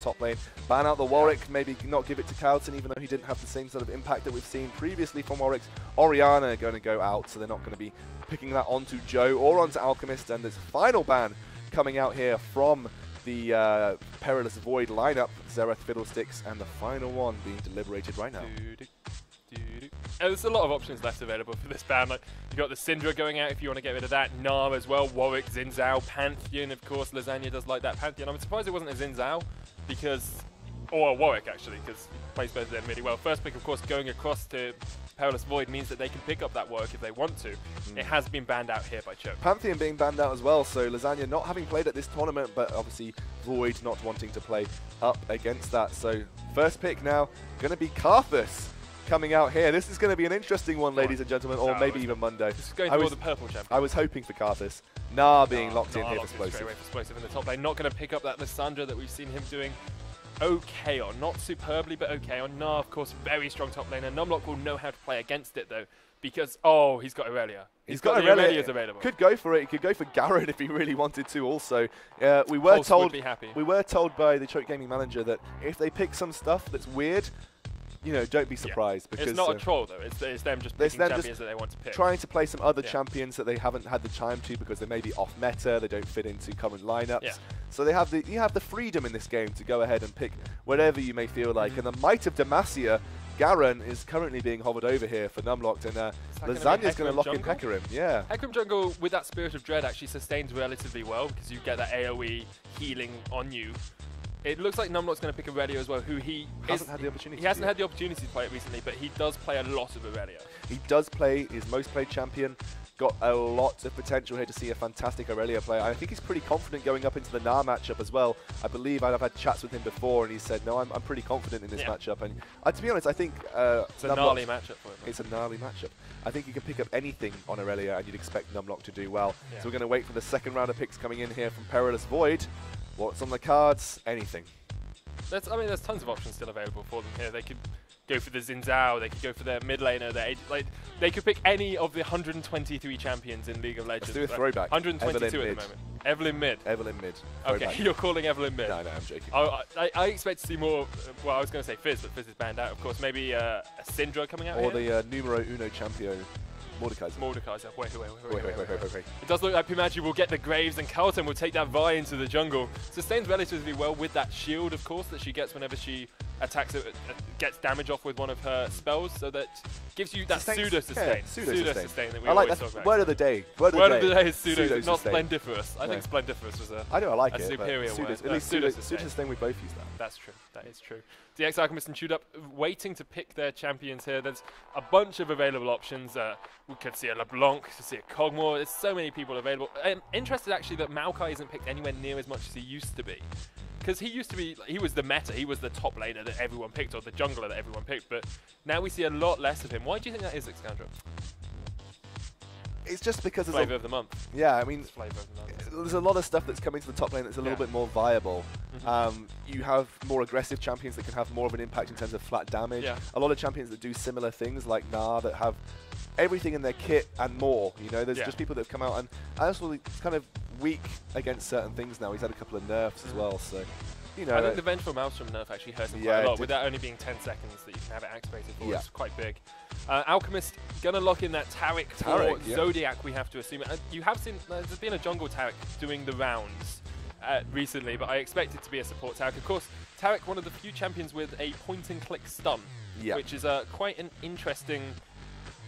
top lane. Ban out the Warwick, maybe not give it to Cowton, even though he didn't have the same sort of impact that we've seen previously from Warwick's. Orianna are going to go out, so they're not going to be picking that onto Joe or onto Alchemist. And there's a final ban coming out here from the Perilous Void lineup, Xerath, Fiddlesticks, and the final one being deliberated right now. There's a lot of options left available for this ban. Like, you've got the Syndra going out if you want to get rid of that. Gnar as well. Warwick, Xin Zhao, Pantheon, of course. Lasagna does like that Pantheon. I'm surprised it wasn't a Xin Zhao because, or a Warwick actually, because he plays both of them really well. First pick, of course, going across to Perilous Void means that they can pick up that Warwick if they want to. It has been banned out here by Choke. Pantheon being banned out as well, so Lasagna not having played at this tournament, but obviously Void not wanting to play up against that. So first pick now going to be Karthus coming out here. This is going to be an interesting one, ladies and gentlemen, or maybe even Monday. This is going to all the purple champions. I was hoping for Karthus. Gnar being locked in here for Explosive. Explosive in the top lane. Not going to pick up that Lissandra that we've seen him doing okay on. Not superbly, but okay on. Gnar, of course, very strong top laner. Numlock will know how to play against it, though, because, oh, he's got Aurelia. He's got Aurelia available. Could go for it. He could go for Garen if he really wanted to also. We were told by the Choke Gaming manager that if they pick some stuff that's weird, you know, don't be surprised. Because it's not a troll, though. It's them just picking champions that they want to pick. Trying to play some other champions that they haven't had the time to because they may be off meta, they don't fit into current lineups. So they have you have the freedom in this game to go ahead and pick whatever you may feel like. And the might of Demacia, Garen, is currently being hovered over here for Numlocked, and Lasagna's going to lock in Hecarim. Yeah. Hecarim jungle with that Spirit of Dread actually sustains relatively well because you get that AoE healing on you. It looks like Numlock's going to pick Aurelia as well, who he hasn't had the opportunity. He hasn't had the opportunity to play it recently, but he does play a lot of Aurelia. He does play his most played champion. Got a lot of potential here to see a fantastic Aurelia player. I think he's pretty confident going up into the Gnar matchup as well. I believe I've had chats with him before, and he said, "No, I'm pretty confident in this matchup." And to be honest, I think it's a gnarly matchup for him. It's a gnarly matchup. I think you can pick up anything on Aurelia, and you'd expect Numlock to do well. So we're going to wait for the second round of picks coming in here from Perilous Void. What's on the cards? Anything. There's tons of options still available for them here. They could go for the Xin Zhao, they could go for their mid laner, they could pick any of the 123 champions in League of Legends. Let's do a throwback. 122 at the moment. Evelyn mid. Evelyn mid. Okay, you're calling Evelyn mid. No, I'm joking. I expect to see more, well, I was going to say Fizz, but Fizz is banned out, of course. Maybe a Syndra coming out or here? Or the numero uno champion. Mordekaiser. Wait. It does look like Pimachi will get the Graves, and Carlton will take that Vi into the jungle. Sustains relatively well with that shield, of course, that she gets whenever she attacks it, gets damage off with one of her spells, so that gives you that pseudo-sustain. Pseudo-sustain that we always talk about. Word of the day. Word of the day is pseudo, not splendiferous. I think splendiferous was a superior word. At least pseudo-sustain, we both use that. That's true. That is true. DX Alchemist and Chewed Up waiting to pick their champions here. There's a bunch of available options. We could see a LeBlanc, we could see a Kog'Maw. There's so many people available. I'm interested actually that Maokai isn't picked anywhere near as much as he used to be. Because he used to be, he was the meta, he was the top laner that everyone picked, or the jungler that everyone picked, but now we see a lot less of him. Why do you think that is, Xcandra? It's just because there's Flavor of the month. Yeah, I mean, Flavor of the month. There's a lot of stuff that's coming to the top lane that's a little bit more viable. You have more aggressive champions that can have more of an impact in terms of flat damage. A lot of champions that do similar things like Gnar that have everything in their kit and more. You know, there's just people that have come out, and also he's kind of weak against certain things now. He's had a couple of nerfs as well, so. You know, I think the Vengeful Maelstrom nerf actually hurts him quite a lot, with that only being 10 seconds that you can have it activated for. It's quite big. Alchemist gonna lock in that Taric for Zodiac, we have to assume. You have seen, there's been a jungle Taric doing the rounds recently, but I expect it to be a support Taric. Of course, Taric, one of the few champions with a point-and-click stun, which is quite an interesting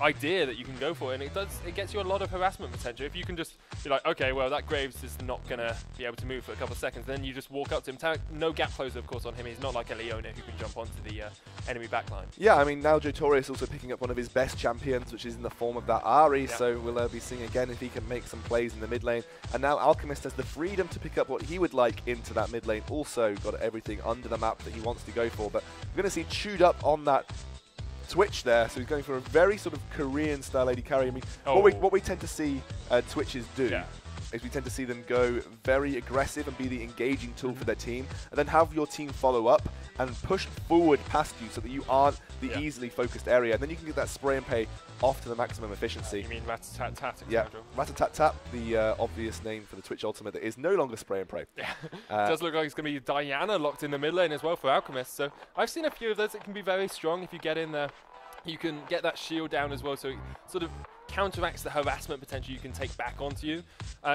idea that you can go for, and it gets you a lot of harassment potential. If you can just be like, okay, well, that Graves is not gonna be able to move for a couple of seconds, then you just walk up to him. Taric, no gap closer, of course, on him. He's not like a Leona who can jump onto the enemy backline. Yeah, I mean, now Joe Torre is also picking up one of his best champions, which is in the form of that Ahri, so we'll be seeing again if he can make some plays in the mid lane. And now Alchemist has the freedom to pick up what he would like into that mid lane. Also got everything under the map that he wants to go for, but we're going to see Chewed Up on that Twitch there, so he's going for a very sort of Korean style AD carry. I mean, what we tend to see Twitches do is we tend to see them go very aggressive and be the engaging tool for their team, and then have your team follow up and push forward past you so that you aren't the easily focused area. And then you can get that spray and pray off to the maximum efficiency. You mean rat-a-tat-tat? Yeah, rat-a-tat-tat, the obvious name for the Twitch ultimate that is no longer spray and pray. Yeah, it does look like it's going to be Diana locked in the mid lane as well for Alchemist. So I've seen a few of those that can be very strong if you get in there. You can get that shield down as well, so it sort of counteracts the harassment potential you can take back onto you.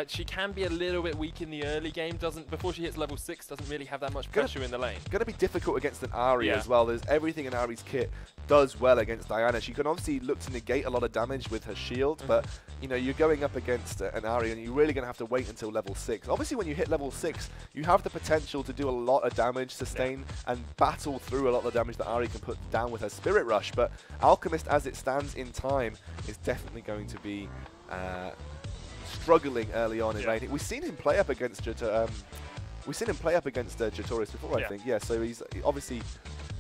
She can be a little bit weak in the early game, before she hits level 6, doesn't really have that much pressure in the lane. Going to be difficult against an Ahri as well. There's everything in Ahri's kit does well against Diana. She can obviously look to negate a lot of damage with her shield, but you know, you're going up against an Ahri and you're really going to have to wait until level 6. Obviously when you hit level 6, you have the potential to do a lot of damage, sustain, and battle through a lot of the damage that Ahri can put down with her Spirit Rush, but Alchemist as it stands in time is definitely going to be struggling early on in lane. We've seen him play up against Jatorius before, I think. Yeah, so he's obviously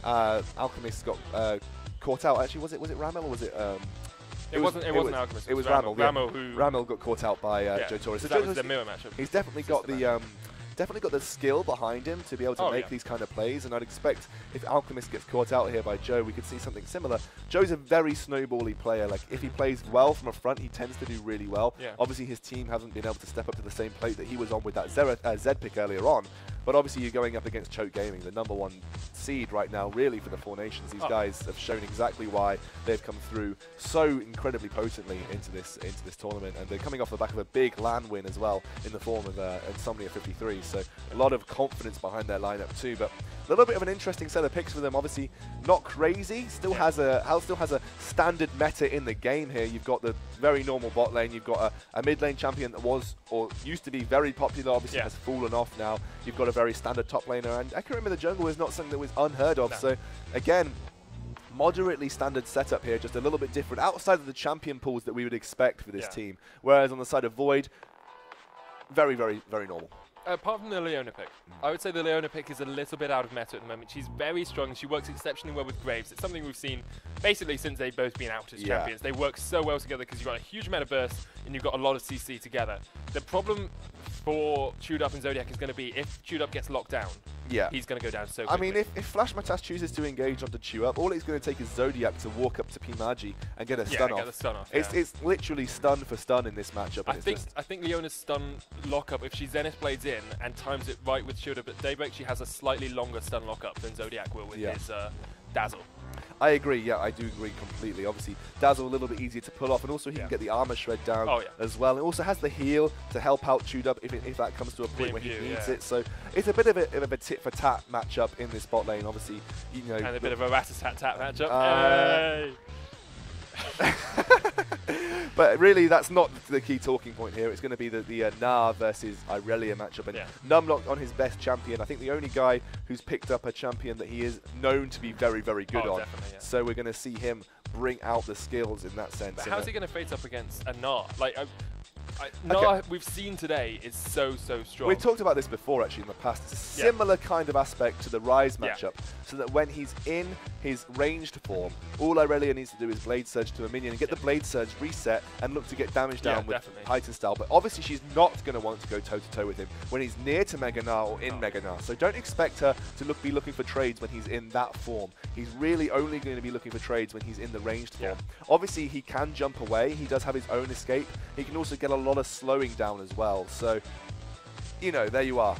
Alchemist got caught out. Actually, was it Ramel or was it? It wasn't Alchemist. It was Ramel. Ramel got caught out by Jatorius. So that was the mirror matchup. He's definitely got the skill behind him to be able to make these kind of plays, and I'd expect if Alchemist gets caught out here by Joe, we could see something similar. Joe's a very snowbally player. Like, if he plays well from a front, he tends to do really well. Obviously, his team hasn't been able to step up to the same plate that he was on with that Zed pick earlier on, but obviously you're going up against Choke Gaming, the #1 seed right now, really, for the Four Nations. These guys have shown exactly why they've come through so incredibly potently into this tournament, and they're coming off the back of a big LAN win as well in the form of Insomnia 53. So a lot of confidence behind their lineup too, but a little bit of an interesting set of picks for them. Obviously not crazy, still has a standard meta in the game here. You've got the very normal bot lane, you've got a mid lane champion that was or used to be very popular, obviously has fallen off now. You've got a very standard top laner, and I can remember the jungle is not something that was unheard of. So again, moderately standard setup here, just a little bit different outside of the champion pools that we would expect for this team. Whereas on the side of Void, very, very, very normal. Apart from the Leona pick, I would say the Leona pick is a little bit out of meta at the moment. She's very strong. She works exceptionally well with Graves. It's something we've seen basically since they've both been out as champions. They work so well together because you've got a huge amount of burst and you've got a lot of CC together. The problem for Chewed Up and Zodiac is going to be if Chewed Up gets locked down, he's going to go down so quickly. I mean, if Flash Matas chooses to engage onto Chew Up, all it's going to take is Zodiac to walk up to Pimaji and get a stun off. Get the stun off. It's literally stun for stun in this matchup. I think Leona's stun lockup, if she Zenith Blades in and times it right with Chewed Up at Daybreak, she has a slightly longer stun lockup than Zodiac will with his Dazzle. I agree, yeah, I do agree completely. Obviously, Dazzle a little bit easier to pull off, and also he can get the armor shred down as well. And also has the heal to help out Chewed Up if that comes to a point where he needs it. So it's a bit of a tit-for-tat matchup in this bot lane, obviously. You know, and a bit of a rat-a-tat-tat matchup. But really, that's not the key talking point here. It's going to be the Gnar versus Irelia matchup. And Numlock on his best champion. I think the only guy who's picked up a champion that he is known to be very, very good on. So we're going to see him bring out the skills in that sense. But how's he going to face up against a Gnar? Like, Gnar, we've seen today, is so strong. We've talked about this before, actually, in the past. It's a similar kind of aspect to the Rise matchup, so that when he's in his ranged form, all Irelia needs to do is Blade Surge to a minion and get the Blade Surge reset and look to get damage down with Titan style. But obviously, she's not going to want to go toe-to-toe with him when he's near to Mega Gnar or in Mega Gnar. So don't expect her to be looking for trades when he's in that form. He's really only going to be looking for trades when he's in the ranged form. Obviously, he can jump away. He does have his own escape. He can also get a lot of slowing down as well. So, you know, there you are.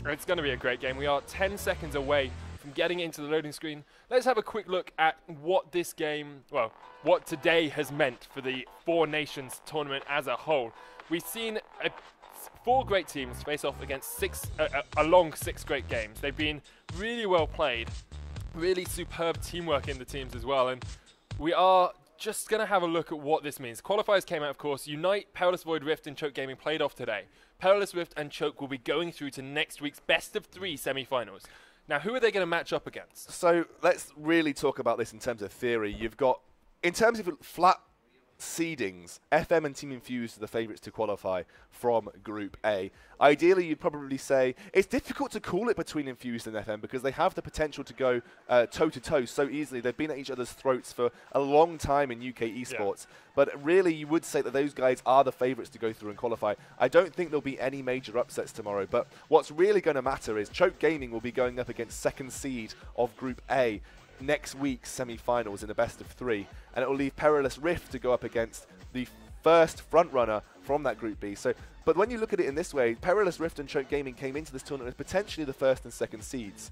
It's going to be a great game. We are 10 seconds away from getting into the loading screen. Let's have a quick look at what this game, well, what today has meant for the Four Nations tournament as a whole. We've seen 4 great teams face off against 6 great games. They've been really well played, really superb teamwork in the teams as well, and we are just going to have a look at what this means. Qualifiers came out, of course. Unite, Perilous, Void, Rift, and Choke Gaming played off today. Perilous, Rift, and Choke will be going through to next week's best of 3 semi-finals. Now, who are they going to match up against? So let's really talk about this in terms of theory. You've got, in terms of flat seedings, FM and Team Infused are the favourites to qualify from Group A. Ideally, you'd probably say it's difficult to call it between Infused and FM because they have the potential to go toe-to-toe so easily. They've been at each other's throats for a long time in UK esports. Yeah. But really, you would say that those guys are the favourites to go through and qualify. I don't think there'll be any major upsets tomorrow. But what's really going to matter is Choke Gaming will be going up against second seed of Group A next week's semi-finals in a best-of-3, and it will leave Perilous Rift to go up against the first front-runner from that Group B. So, but when you look at it in this way, Perilous Rift and Choke Gaming came into this tournament as potentially the first and second seeds.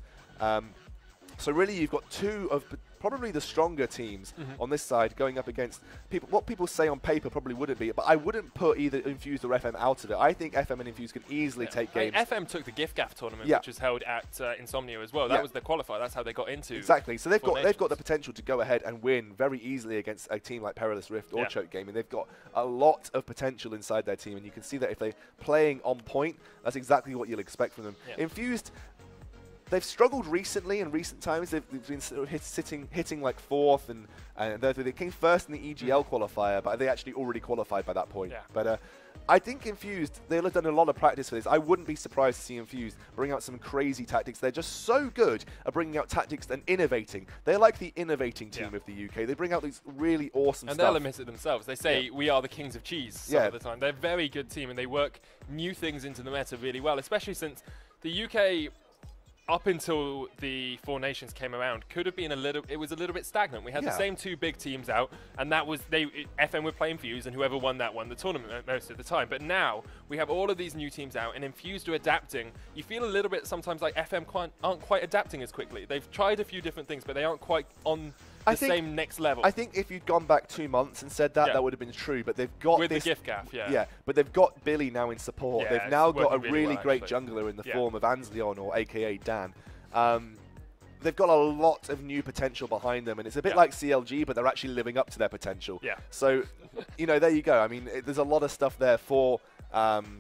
So really, you've got two of probably the stronger teams on this side going up against people. What people say on paper probably wouldn't be, but I wouldn't put either Infused or FM out of it. I think FM and Infused can easily take games. FM took the Gift Gaff tournament, which was held at Insomnia as well. That was the qualifier. That's how they got into. Exactly. So they've got the potential to go ahead and win very easily against a team like Perilous Rift or Choke Gaming. They've got a lot of potential inside their team, and you can see that if they're playing on point, that's exactly what you'll expect from them. Infused, they've struggled recently in recent times. They've been sort of hitting like fourth, and they came first in the EGL qualifier, but they actually already qualified by that point. But I think Infused, they'll have done a lot of practice for this. I wouldn't be surprised to see Infused bring out some crazy tactics. They're just so good at bringing out tactics and innovating. They're like the innovating team of the UK. They bring out these really awesome stuff. And they'll admit it themselves. They say, we are the kings of cheese some of the time. They're a very good team, and they work new things into the meta really well, especially since the UK, up until the Four Nations came around, could have been it was a little bit stagnant. We had the same two big teams out, and that was FM were playing Infused, and whoever won that won the tournament most of the time. But now we have all of these new teams out, and Infused are adapting. You feel a little bit sometimes like FM aren't quite adapting as quickly. They've tried a few different things, but they aren't quite on the same next level. I think if you'd gone back 2 months and said that, that would have been true. But they've got with the Gift Gaff, but they've got Billy now in support. They've now got a really great jungler in the form of Ansleon, or AKA Dan. They've got a lot of new potential behind them, and it's a bit like CLG, but they're actually living up to their potential. So, you know, there you go. I mean, there's a lot of stuff there for FM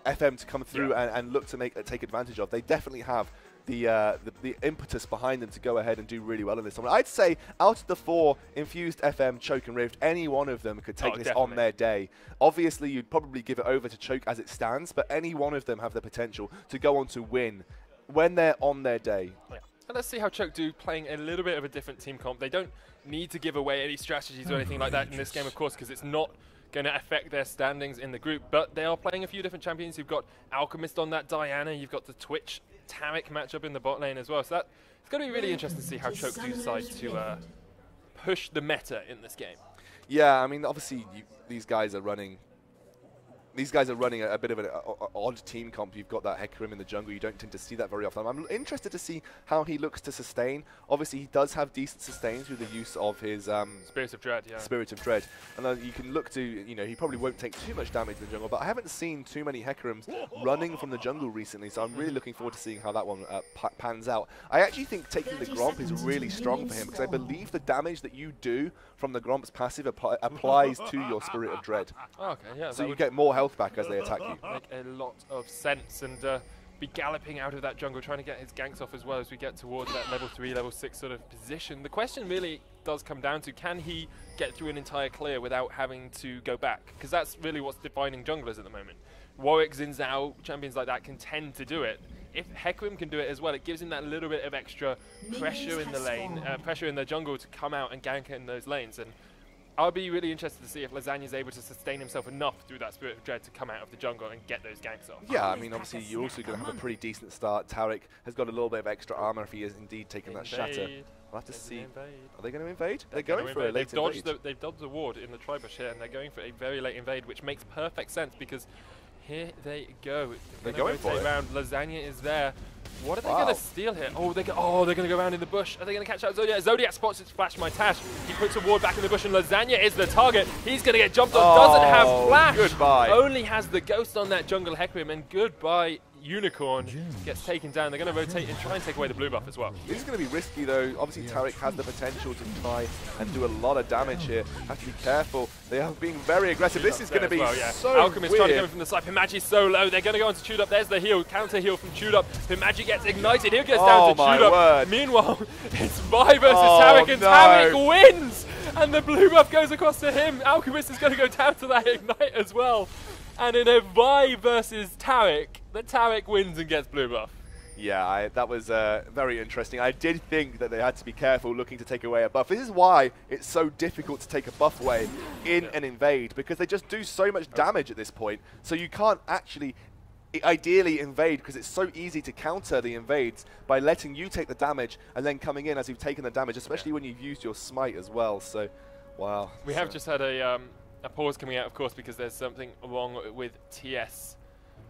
to come through and look to take advantage of. They definitely have the impetus behind them to go ahead and do really well in this tournament. I'd say out of the 4, Infused, FM, Choke and Rift, any one of them could take this on their day. Obviously, you'd probably give it over to Choke as it stands, but any one of them have the potential to go on to win when they're on their day. And let's see how Choke do, playing a little bit of a different team comp. They don't need to give away any strategies or anything like that in this game, of course, because it's not going to affect their standings in the group, but they are playing a few different champions. You've got Alchemist on that Diana, you've got the Twitch Tarek matchup in the bot lane as well, so it's going to be really interesting to see how Choke do decide to push the meta in this game. Yeah, I mean, obviously these guys are running a bit of an odd team comp. You've got that Hecarim in the jungle. You don't tend to see that very often. I'm interested to see how he looks to sustain. Obviously, he does have decent sustain through the use of his Spirit of Dread, Spirit of Dread. And you can look to, you know, he probably won't take too much damage in the jungle, but I haven't seen too many Hecarims running from the jungle recently, so I'm really looking forward to seeing how that one pans out. I actually think taking the Gromp is really strong for him, because I believe the damage that you do from the Gromp's passive applies to your Spirit of Dread. So you get more health back as they attack you. Make a lot of sense, and be galloping out of that jungle, trying to get his ganks off as well as we get towards that level 3, level 6 sort of position. The question really does come down to, can he get through an entire clear without having to go back? Because that's really what's defining junglers at the moment. Warwick, Xin Zhao, champions like that can tend to do it. If Hecarim can do it as well, it gives him that little bit of extra pressure in the lane, pressure in the jungle to come out and gank in those lanes. And I'll be really interested to see if Lasagna is able to sustain himself enough through that Spirit of Dread to come out of the jungle and get those ganks off. Yeah, I mean, obviously, you're also going to have a pretty decent start. Tarek has got a little bit of extra armor if he is indeed taking that shatter. We'll have to see. Are they going to invade? They're going for a late invade. They've dodged the ward in the Tribush here, and they're going for a very late invade, which makes perfect sense because here they go. They're going for it. Lasagna is there. What are they going to steal here? Oh, they're going to go around in the bush. Are they going to catch out Zodiac? Zodiac spots his Flash My Tash. He puts a ward back in the bush, and Lasagna is the target. He's going to get jumped on. Doesn't have Flash. Goodbye. Only has the Ghost on that jungle Hecarim, and goodbye Unicorn gets taken down. They're going to rotate and try and take away the blue buff as well. This is going to be risky though. Obviously Taric has the potential to try and do a lot of damage here. Have to be careful. They are being very aggressive. This is going to be so Alchemist weird. trying to go from the side. Pimagi's so low. They're going to go on to Chewed Up. There's the heal. Counter heal from Chewed Up. Pimagi gets ignited. He gets down to Chewed Up. Meanwhile, it's Vi versus Taric, and Taric wins! And the blue buff goes across to him. Alchemist is going to go down to that ignite as well. And in a Vi versus Taric, the Taric wins and gets blue buff. Yeah, that was very interesting. I did think that they had to be careful looking to take away a buff. This is why it's so difficult to take a buff away in an invade, because they just do so much damage at this point. So you can't actually ideally invade, because it's so easy to counter the invades by letting you take the damage and then coming in as you've taken the damage, especially when you've used your smite as well. So, wow. We have just had a pause coming out, of course, because there's something wrong with TS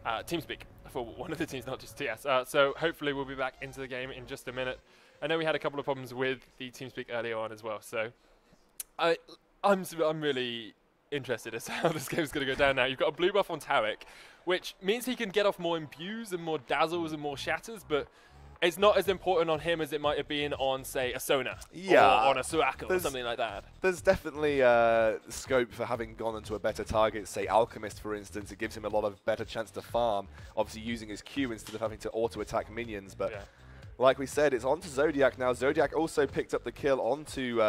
TeamSpeak for one of the teams, not just TS. So hopefully we'll be back into the game in just a minute. I know we had a couple of problems with the TeamSpeak earlier on as well, so I'm really interested as to how this game's going to go down now. You've got a blue buff on Taric, which means he can get off more imbues and more dazzles and more shatters, but it's not as important on him as it might have been on, say, a Sona or on a Suaku or something like that. There's definitely scope for having gone into a better target, say Alchemist, for instance. It gives him a lot of better chance to farm, obviously using his Q instead of having to auto-attack minions. But like we said, it's on to Zodiac now. Zodiac also picked up the kill onto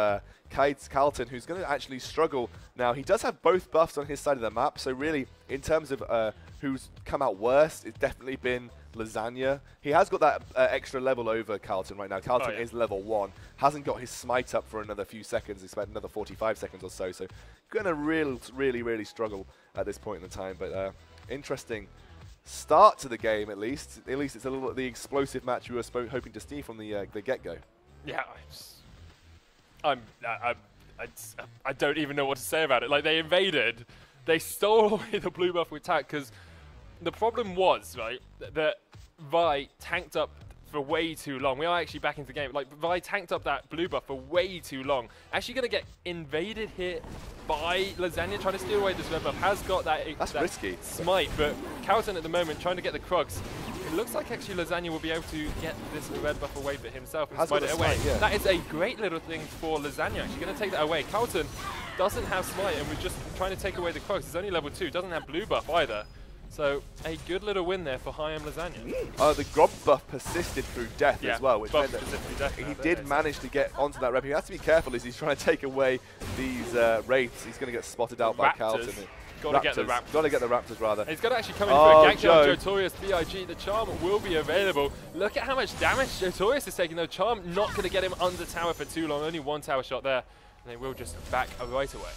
Carlton, who's going to actually struggle. Now, he does have both buffs on his side of the map, so really, in terms of who's come out worst, it's definitely been Lasagna. He has got that extra level over Carlton right now. Carlton is level 1. Hasn't got his smite up for another few seconds. He's spent another 45 seconds or so. So going to really struggle at this point in the time. But interesting start to the game, at least. At least it's a little the explosive match we were hoping to see from the get-go. Yeah, I don't even know what to say about it. Like, they invaded. They stole away the blue buff with Tac, because the problem was, right, that Vi tanked up for way too long. We are actually back into the game. Like, Vi tanked up that blue buff for way too long. Actually going to get invaded here by Lasagna, trying to steal away this red buff. Has got that, risky smite, but Carlton at the moment trying to get the Krugs. It looks like actually Lasagna will be able to get this red buff away for himself and smite it away. That is a great little thing for Lasagna. Actually going to take that away. Carlton doesn't have smite and we're just trying to take away the Krugs. He's only level 2, doesn't have blue buff either. So a good little win there for Hayam Lasagna. The Grob buff persisted through death as well, which meant that he did manage to get onto that rep. He has to be careful as he's trying to take away these wraiths. He's going to get spotted out by Carlton. Got to get the Raptors. Got to get the Raptors, rather. He's got to actually come in for a gank on Jotorius. BIG, the Charm will be available. Look at how much damage Jotorius is taking, though. Charm not going to get him under tower for too long. Only one tower shot there. And they will just back right away.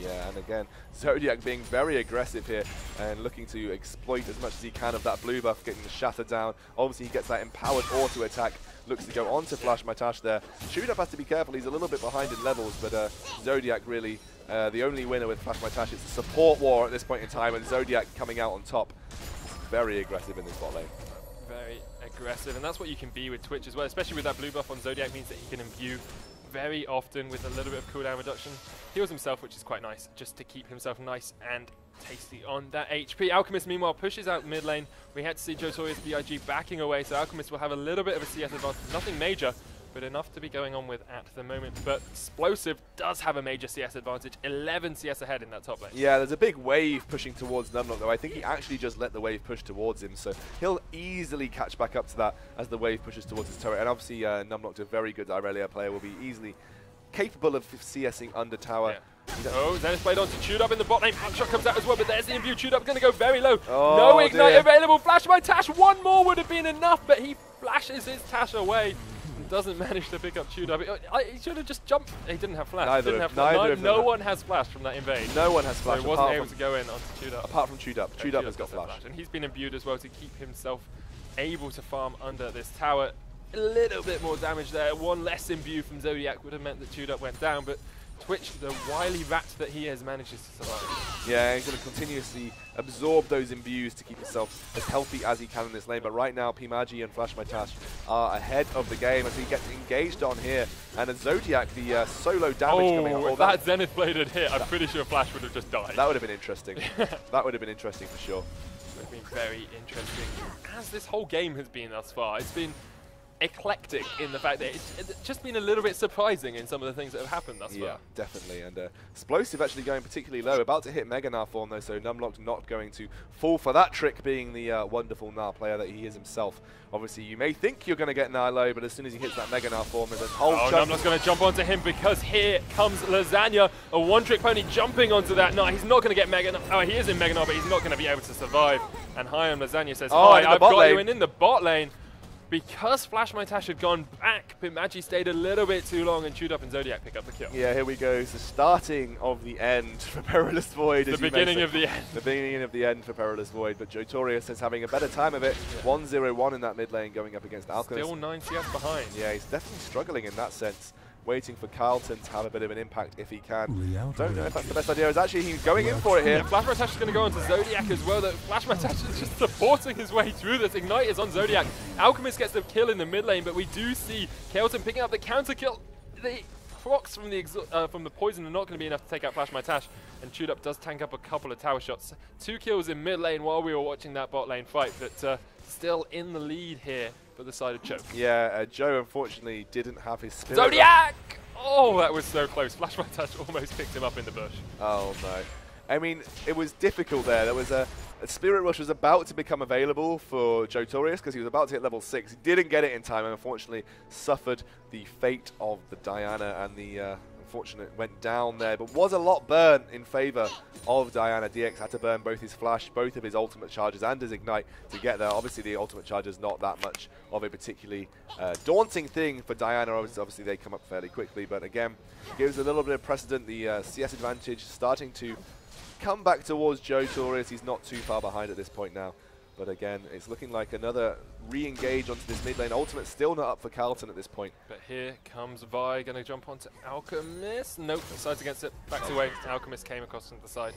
Yeah, and again, Zodiac being very aggressive here and looking to exploit as much as he can of that blue buff, getting the shatter down. Obviously, he gets that empowered auto attack, looks to go on to Flash Matash there. Chewed Up has to be careful, he's a little bit behind in levels, but Zodiac really the only winner with Flash Matash. It's a support war at this point in time, and Zodiac coming out on top. Very aggressive in this bot lane. Very aggressive, and that's what you can be with Twitch as well, especially with that blue buff on Zodiac, means that he can imbue very often with a little bit of cooldown reduction. Heals himself, which is quite nice, just to keep himself nice and tasty on that HP. Alchemist, meanwhile, pushes out mid lane. We had to see Jotorius BIG backing away, so Alchemist will have a little bit of a CS advantage. Nothing major, but enough to be going on with at the moment. But Explosive does have a major CS advantage, 11 CS ahead in that top lane. Yeah, there's a big wave pushing towards Numlock, though. I think he actually just let the wave push towards him, so he'll easily catch back up to that as the wave pushes towards his turret. And obviously, Numlock, a very good Irelia player, will be easily capable of CSing under tower. Yeah. Oh, Zenith played on to Chewed Up in the bot lane. Shot comes out as well, but there's the imbue. Chewed Up going to go very low. No ignite available. Flash by Tash. One more would have been enough, but he flashes his Tash away. Doesn't manage to pick up Chewed Up. He should have just jumped. He didn't have flash. No one has flash from that invade. No one has flash. So he wasn't able to go in onto Chewed Up. Apart from Chewed Up. Chewed Up has got flash. And he's been imbued as well to keep himself able to farm under this tower. A little bit more damage there. One less imbue from Zodiac would have meant that Chewed Up went down, but Twitch, the wily rat that he is, manages to survive. Yeah, he's going to continuously absorb those imbues to keep himself as healthy as he can in this lane. But right now, Pimagi and Flash Matash are ahead of the game as he gets engaged on here. And as Zodiac, the solo damage coming up. If that Zenith Blade had hit, I'm pretty sure Flash would have just died. That would have been interesting. That would have been interesting for sure. Would have been very interesting, as this whole game has been thus far. It's been eclectic in the fact that it's just been a little bit surprising in some of the things that have happened thus far. Yeah, definitely. And Explosive actually going particularly low. About to hit Mega Gnar form though, so Numlock not going to fall for that trick, being the wonderful Gnar player that he is himself. Obviously, you may think you're going to get Gnar low, but as soon as he hits that Mega Gnar form, there's a whole jump. Numlock's going to jump onto him because here comes Lasagna, a one-trick pony jumping onto that Gnar. He's not going to get Mega Gnar. Oh, he is in Mega Gnar, but he's not going to be able to survive. And Higham Lasagna says, hi, I've got you in the bot lane. Because Flash My Tash had gone back, Pitmachi stayed a little bit too long and Chewed Up and Zodiac pick up the kill. Yeah, here we go. It's the starting of the end for Perilous Void. The beginning of the end. The beginning of the end for Perilous Void, but Jotorius is having a better time of it. 1-0-1 in that mid lane going up against Alchemist. Still 9 CS behind. Yeah, he's definitely struggling in that sense. Waiting for Carlton to have a bit of an impact if he can. Don't know if that's the best idea. It's actually he's going in for it here. Yeah, Flash My Tash is going to go onto Zodiac as well. Flash My Tash is just supporting his way through this. Ignite is on Zodiac. Alchemist gets the kill in the mid lane, but we do see Carlton picking up the counter kill. The procs from the poison are not going to be enough to take out Flash My Tash, and Chewed Up does tank up a couple of tower shots. 2 kills in mid lane while we were watching that bot lane fight, but still in the lead here for the side of Choke. Yeah, Joe unfortunately didn't have his spirit. Zodiac! Oh, that was so close. Flash My Tash almost picked him up in the bush. Oh no. I mean, it was difficult there. There was a Spirit Rush was about to become available for Jotorius because he was about to hit level 6. He didn't get it in time and unfortunately suffered the fate of the Diana, and the unfortunate went down there, but was a lot burnt in favor of Diana. DX had to burn both his flash, both of his ultimate charges and his ignite to get there. Obviously the ultimate charge is not that much of a particularly daunting thing for Diana. Obviously they come up fairly quickly, but again gives a little bit of precedent. The CS advantage starting to come back towards Jotorius. He's not too far behind at this point now. But again, it's looking like another re-engage onto this mid lane. Ultimate still not up for Carlton at this point. But here comes Vi, going to jump onto Alchemist. Nope, decides against it, backs away. Alchemist came across from the side.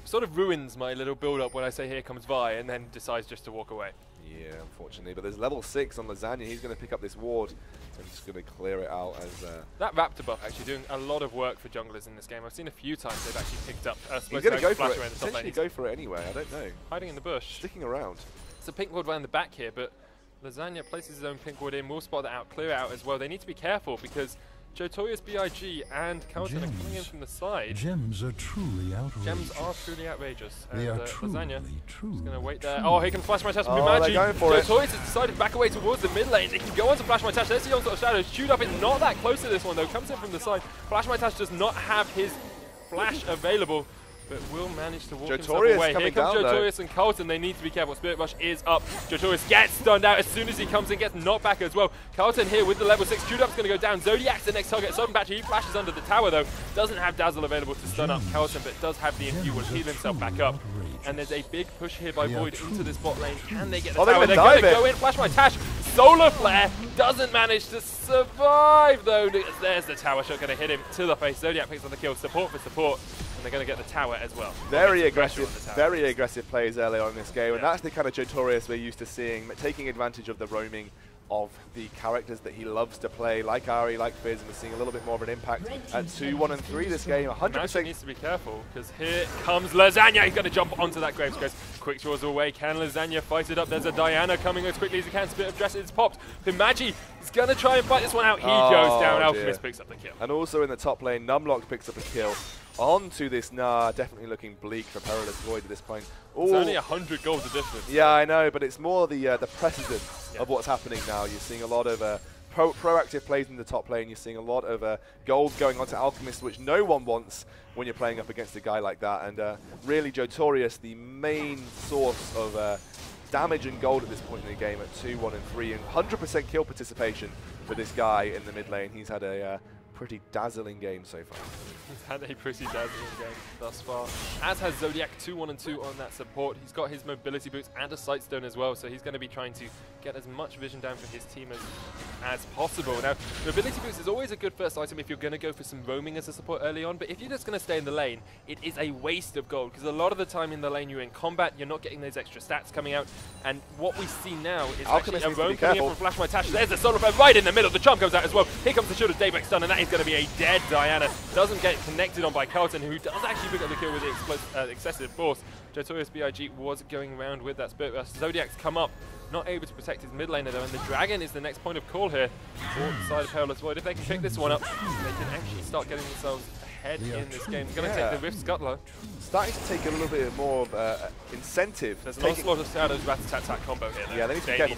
Sort of ruins my little build-up when I say here comes Vi, and then decides just to walk away. Yeah, unfortunately. But there's level 6 on Lasagna. He's going to pick up this ward. I'm just going to clear it out as... that Raptor buff actually doing a lot of work for junglers in this game. I've seen a few times they've actually picked up... he's going to go for it. Potentially go for it anyway. I don't know. Hiding in the bush. Sticking around. It's a pink ward around the back here, but Lasagna places his own pink ward in. We'll spot that out, clear it out as well. They need to be careful because Jotorius, BIG, and Carlton are coming in from the side. Gems are truly outrageous. Gems are truly outrageous. They and are Lasagna is going to wait there. Truly. Oh, he can flash my tash from they're going for it. Jotorius has decided to back away towards the mid lane. He can go on to flash my tash. There's the onslaught of shadows. Chewed Up is not that close to this one though. Comes in from the side. Flash my tash does not have his flash available, but will manage to walk himself away. Here comes Jotorius and Carlton. They need to be careful. Spirit Rush is up. Jotorius gets stunned out as soon as he comes in, gets knocked back as well. Carlton here with the level 6. Chewed Up's going to go down. Zodiac's the next target. Sudden Battery, he flashes under the tower though. Doesn't have Dazzle available to stun up Carlton, but does have the Infuse, will heal himself back up. And there's a big push here by Void into this bot lane. Can they get the tower? They're going to go in. Flash my tash. Solar Flare doesn't manage to survive though. There's the tower shot going to hit him to the face. Zodiac picks up the kill. Support for support. And they're going to get the tower as well. Very aggressive plays early on in this game, and that's the kind of Jotorius we're used to seeing, taking advantage of the roaming of the characters that he loves to play, like Ari, like Fizz, and we're seeing a little bit more of an impact at 2, 1, and 3 this game. 100% needs to be careful, because here comes Lasagna. He's going to jump onto that Graves. Quick draws away. Can Lasagna fight it up? There's a Diana coming as quickly as he can. Spit of Dress is popped. Pitmachi is going to try and fight this one out. He goes down. Alchemist picks up the kill. And also in the top lane, Numlock picks up a kill. Onto this Gnar, definitely looking bleak for Perilous Void at this point. Ooh. It's only 100 gold of difference. Yeah, I know, but it's more the precedent of what's happening now. You're seeing a lot of proactive plays in the top lane. You're seeing a lot of gold going onto Alchemist, which no one wants when you're playing up against a guy like that. And really, Jotorius, the main source of damage and gold at this point in the game at 2, 1, and 3, and 100% kill participation for this guy in the mid lane. He's had a pretty dazzling game so far. He's had a pretty dazzling game thus far. As has Zodiac 2, 1, and 2 on that support. He's got his mobility boots and a sightstone as well, so he's going to be trying to get as much vision down for his team as possible. Now, mobility boots is always a good first item if you're going to go for some roaming as a support early on, but if you're just going to stay in the lane, it is a waste of gold, because a lot of the time in the lane you're in combat, you're not getting those extra stats coming out, and what we see now is Alchemist actually a roam coming in from Flash My Tash. There's the solar flare right in the middle. The chomp comes out as well. Here comes the shield of Daybreak stun, and that is going to be a dead Diana. Doesn't get get connected on by Carlton, who does actually pick up the kill with the excessive force. Jotorius BIG was going around with that Spirit Burst. Zodiac's come up, not able to protect his mid laner though, and the Dragon is the next point of call here for the side of Perilous Void. If they can pick this one up, they can actually start getting themselves ahead in this game. They're going to take the Rift Scuttler. Starting to take a little bit more of incentive. There's an onslaught of shadows, rat-a-tat-tat combo here. Though. Yeah, they need to be careful.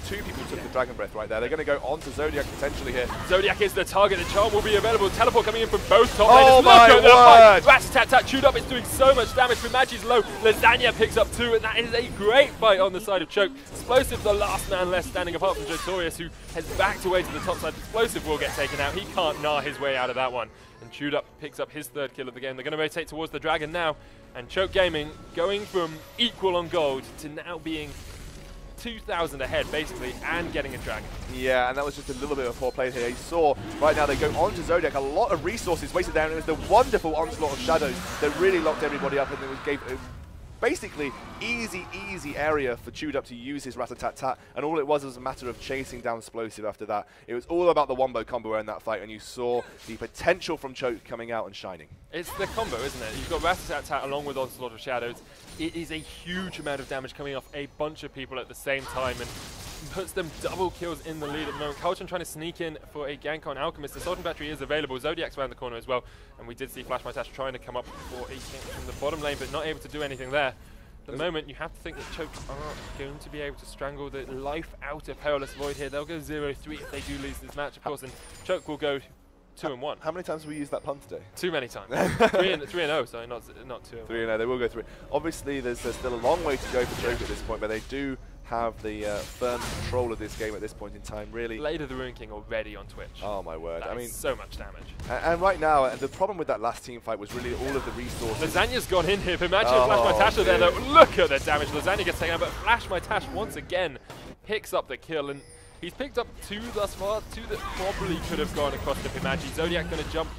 Two people took the Dragon Breath right there. They're going to go on to Zodiac potentially here. Zodiac is the target. The charm will be available. Teleport coming in from both top laners. Oh my word! Rat-a-tat-tat chewed up. It's doing so much damage. Magi's low. Lasagna picks up 2, and that is a great fight on the side of Choke. Explosive, the last man left standing apart from Jotorius, who has backed away to the top side. Explosive will get taken out. He can't gnaw his way out of that one. And Chewed Up picks up his 3rd kill of the game. They're going to rotate towards the Dragon now. And Choke Gaming going from equal on gold to now being 2,000 ahead, basically, and getting a Dragon. Yeah, and that was just a little bit of poor play here. You saw right now they go on to Zodiac. A lot of resources wasted down. It was the wonderful onslaught of shadows that really locked everybody up, and it was gave basically easy area for Chewed Up to use his rat-a-tat-tat, and all it was a matter of chasing down Explosive after that. It was all about the wombo combo in that fight, and you saw the potential from Choke coming out and shining. It's the combo, isn't it? You've got rat-a-tat-tat along with Onslaught of Shadows. It is a huge amount of damage coming off a bunch of people at the same time, and puts them double kills in the lead at the moment. Carlton trying to sneak in for a gank on Alchemist. The Assault Battery is available. Zodiac's around the corner as well, and we did see Flash My Tash trying to come up for a gank from the bottom lane, but not able to do anything there. At the moment, you have to think that Choke are going to be able to strangle the life out of Perilous Void here. They'll go 0-3 if they do lose this match, of course, and Choke will go 2-1. How many times have we used that pun today? Too many times. 3-0, so not 2-0. 3-0, they will go 3. Obviously, there's still a long way to go for Choke at this point, but they do have the firm control of this game at this point in time, really. Blade of the Ruin King already on Twitch. Oh my word. I mean, so much damage. And right now, the problem with that last team fight was really all of the resources. Lasagna's gone in here. Imagine Flash My Tash there, though. Look at the damage. Lasagna gets taken out, but Flash My Tash once again picks up the kill, and he's picked up 2 thus far, 2 that probably could have gone across to Pimaji. Zodiac going to jump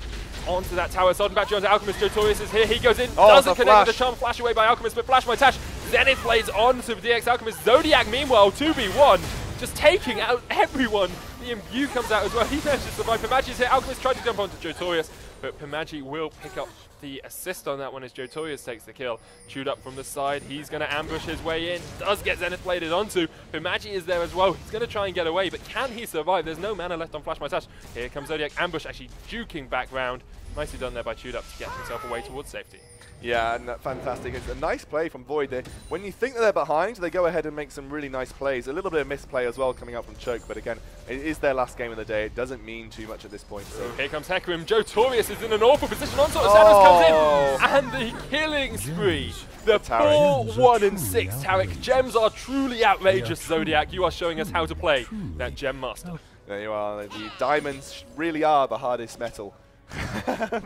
onto that tower. Sudden Battery onto Alchemist. Jotorius is here. He goes in. Doesn't connect with the charm. Flash away by Alchemist, but Flash My Tash. Zenith Blades on to DX Alchemist. Zodiac, meanwhile, 2v1. Just taking out everyone. The imbue comes out as well. He manages to survive. Pimaji's here. Alchemist tried to jump onto Jotorius, but Pimaji will pick up the assist on that one as Jotorius takes the kill. Chewed Up from the side. He's going to ambush his way in. Does get Zenith Bladed onto. Pimaji is there as well. He's going to try and get away, but can he survive? There's no mana left on Flash My Tash. Here comes Zodiac. Ambush actually juking back round. Nicely done there by Chewed Up to get himself away towards safety. Yeah, and fantastic. It's a nice play from Void there. When you think that they're behind, they go ahead and make some really nice plays. A little bit of misplay as well coming out from Choke, but again, it is their last game of the day. It doesn't mean too much at this point. So here comes Hecarim. Jotorius is in an awful position. Onslaught of Shadows comes in, and the killing spree. The 4-1-6 Tarek. Gems are truly outrageous, Zodiac. You are showing us how to play that Gem Master. There you are. The diamonds really are the hardest metal.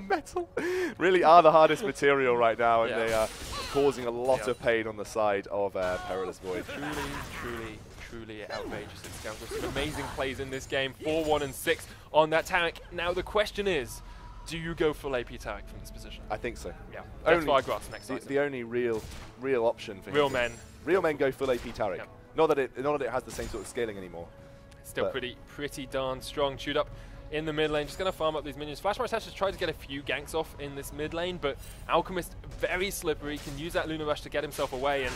Metal really are the hardest material right now, and they are causing a lot of pain on the side of Perilous Void. Truly outrageous. Some amazing plays in this game. 4-1-6 on that Tarek. Now the question is, do you go full AP Tarek from this position? I think so. Yeah. That's Firegrass next season. The only real option for real men. Real men go full AP Tarek. Yep. Not that it has the same sort of scaling anymore. Still pretty darn strong. Chewed Up in the mid lane, just going to farm up these minions. Flash My Tash has tried to get a few ganks off in this mid lane, but Alchemist, very slippery, can use that Lunar Rush to get himself away, and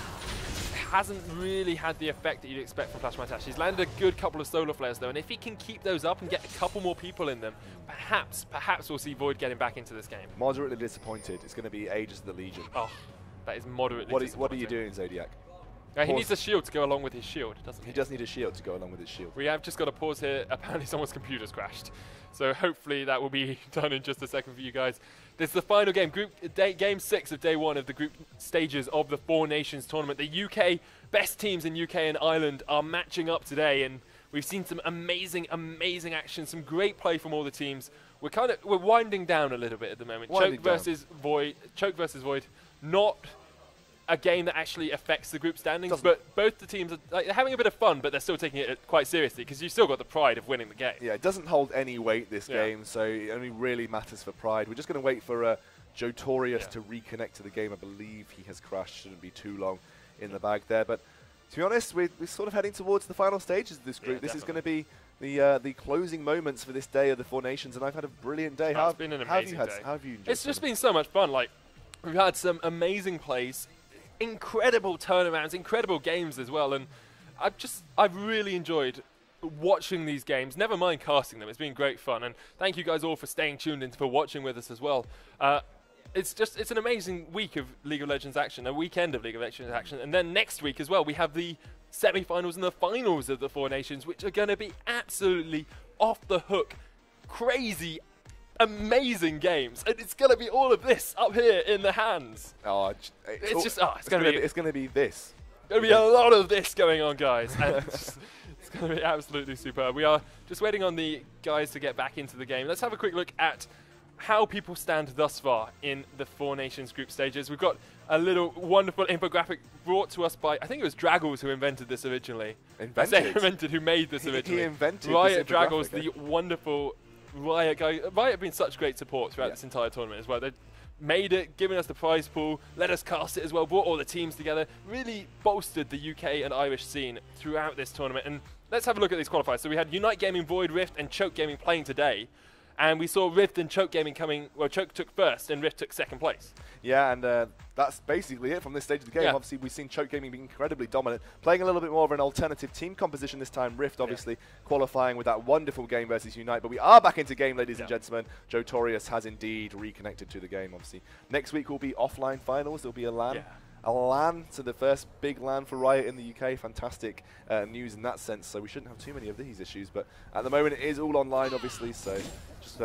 hasn't really had the effect that you'd expect from Flash My Tash. He's landed a good couple of solar flares though, and if he can keep those up and get a couple more people in them, perhaps we'll see Void getting back into this game. Moderately disappointed. It's going to be Aegis of the Legion. Oh, that is moderately disappointing. What are you doing, Zodiac? He needs a shield to go along with his shield, doesn't he? He does need a shield to go along with his shield. We have just got to pause here. Apparently someone's computer's crashed. So hopefully that will be done in just a second for you guys. This is the final game, Game 6 of Day 1 of the group stages of the 4 Nations tournament. The UK, best teams in UK and Ireland are matching up today, and we've seen some amazing action, some great play from all the teams. We're winding down a little bit at the moment. Choke versus Void, not a game that actually affects the group standings, but both the teams are having a bit of fun, but they're still taking it quite seriously because you've still got the pride of winning the game. Yeah, it doesn't hold any weight, this game, so it only really matters for pride. We're just going to wait for Jotorius to reconnect to the game. I believe he has crashed. Shouldn't be too long in the bag there, but to be honest, we're sort of heading towards the final stages of this group. This is going to be the closing moments for this day of the Four Nations, and I've had a brilliant day. It's been an amazing day. How have you enjoyed It's just been so much fun. Like, we've had some amazing plays, incredible turnarounds, incredible games as well, and I've really enjoyed watching these games, never mind casting them. It's been great fun, and thank you guys all for staying tuned in, for watching with us as well. It's an amazing week of League of Legends action, a weekend of League of Legends action, and then next week as well we have the semi-finals and the finals of the Four Nations, which are going to be absolutely off the hook, crazy, amazing games, and it's going to be all of this up here in the hands. Oh, it's going to be this. There's going to be a lot of this going on, guys. And it's going to be absolutely superb. We are just waiting on the guys to get back into the game. Let's have a quick look at how people stand thus far in the Four Nations group stages. We've got a little wonderful infographic brought to us by, I think it was Draggles who invented this originally. Who made this originally. He invented Riot Draggles, the wonderful Riot guy. Riot have been such great support throughout this entire tournament as well. They've made it, given us the prize pool, let us cast it as well, brought all the teams together, really bolstered the UK and Irish scene throughout this tournament. And let's have a look at these qualifiers. So we had Unite Gaming, Void, Rift, and Choke Gaming playing today. And we saw Rift and Choke Gaming coming, well, Choke took first and Rift took second place. Yeah, and that's basically it from this stage of the game. Yeah. Obviously, we've seen Choke Gaming be incredibly dominant, playing a little bit more of an alternative team composition this time. Rift, obviously, qualifying with that wonderful game versus Unite. But we are back into game, ladies and gentlemen. Joe Torius has indeed reconnected to the game, obviously. Next week will be offline finals. There'll be a LAN. A LAN, so the first big LAN for Riot in the UK. Fantastic news in that sense, so we shouldn't have too many of these issues. But at the moment, it is all online, obviously, so just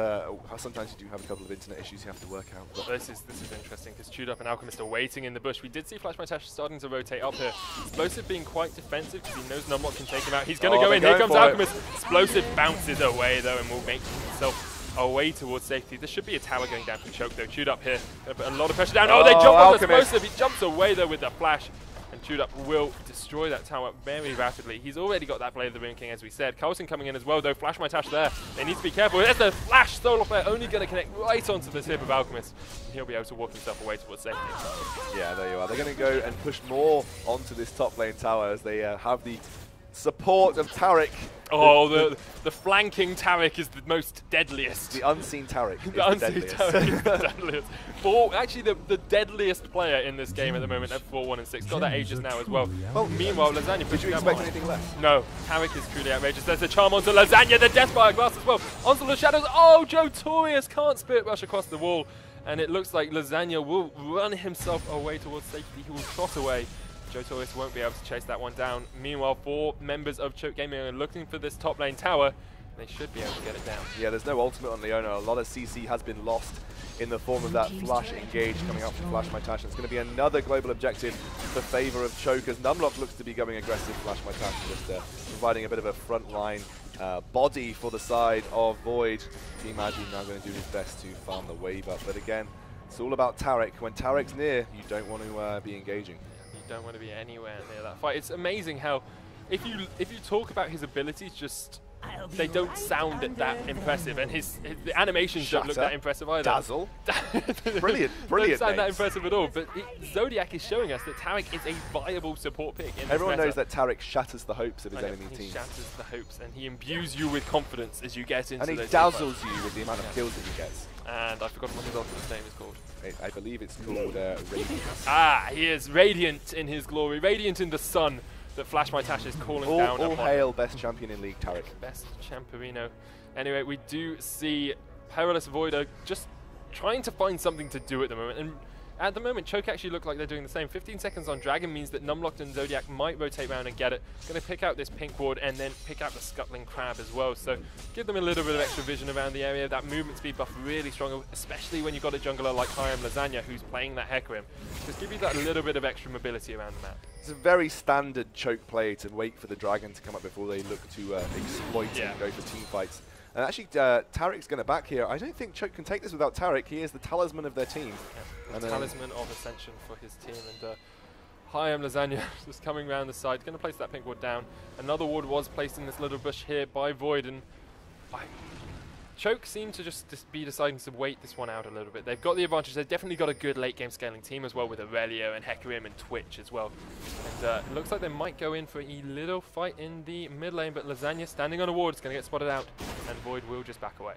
sometimes you do have a couple of internet issues you have to work out. But this is interesting, because Chewed Up and Alchemist are waiting in the bush. We did see Flash My Tash starting to rotate up here. Explosive being quite defensive, because he knows Numlock can take him out. He's going to go in. Here comes Alchemist. Explosive bounces away, though, and will make himself away towards safety. There should be a tower going down for Choke, though. Chewed Up here, going to put a lot of pressure down. Oh, they jump on the Explosive. He jumps away, though, with the flash. And Chewed Up will destroy that tower very rapidly. He's already got that Blade of the Rune King, as we said. Carlson coming in as well, though. Flash My Tash there. They need to be careful. There's the flash solo flare, only going to connect right onto the tip of Alchemist. And he'll be able to walk himself away towards safety. Yeah, there you are. They're going to go and push more onto this top lane tower as they have the support of Taric. Oh, the flanking Taric is the most deadliest. The unseen Taric is the unseen Taric is the deadliest. Actually, the deadliest player in this game at the moment at 4-1 and 6. Got that Aegis now as well. Well, meanwhile, Lasagna. Did you expect anything less? No. Taric is truly outrageous. There's a charm onto Lasagna, the Death by a Glass as well. Onto the Shadows. Oh, Joe Torius can't Spirit Rush across the wall. And it looks like Lasagna will run himself away towards safety. He will trot away. Joe Torius won't be able to chase that one down. Meanwhile, 4 members of Choke Gaming are looking for this top lane tower. They should be able to get it down. Yeah, there's no ultimate on Leona. A lot of CC has been lost in the form of that flash engage coming up from Flash My Tash. It's going to be another global objective for favor of Choke, as Numlock looks to be going aggressive. Flash My Tash just providing a bit of a front line body for the side of Void. Team Agi now going to do his best to farm the wave up. But again, it's all about Taric. When Taric's near, you don't want to be engaging. Don't want to be anywhere near that fight. It's amazing how if you talk about his abilities, just they don't sound that impressive, and the animations don't look that impressive either. Dazzle. brilliant don't sound that impressive at all, but Zodiac is showing us that Taric is a viable support pick in Everyone knows that Taric shatters the hopes of his enemy team. He shatters the hopes, and he imbues you with confidence as you get into those. And he dazzles you with the amount of kills that he gets. And I've forgotten what his ultimate name is called. I believe it's called Radiant. He is radiant in his glory, radiant in the sun that Flash My Tash is calling down upon. All hail best champion in League, Taric. Best Champerino. Anyway, we do see Perilous Voider just trying to find something to do at the moment. And at the moment, Choke actually look like they're doing the same. 15 seconds on Dragon means that Numlocked and Zodiac might rotate around and get it. Going to pick out this pink ward and then pick out the Scuttling Crab as well. So give them a little bit of extra vision around the area. That movement speed buff really strong, especially when you've got a jungler like Hiram Lasagna who's playing that Hecarim. Just give you that little bit of extra mobility around the map. It's a very standard Choke play to wait for the Dragon to come up before they look to exploit and go for team fights. And actually, Taric's going to back here. I don't think Choke can take this without Taric. He is the talisman of their team. Yeah, the talisman of Ascension for his team. And Hiram Lasagna just coming around the side. Going to place that pink ward down. Another ward was placed in this little bush here by Void. And Choke seem to just be deciding to wait this one out a little bit. They've got the advantage. They've definitely got a good late game scaling team as well with Aurelio and Hecarim and Twitch as well. And it looks like they might go in for a little fight in the mid lane, but Lasagna standing on a ward is going to get spotted out, and Void will just back away.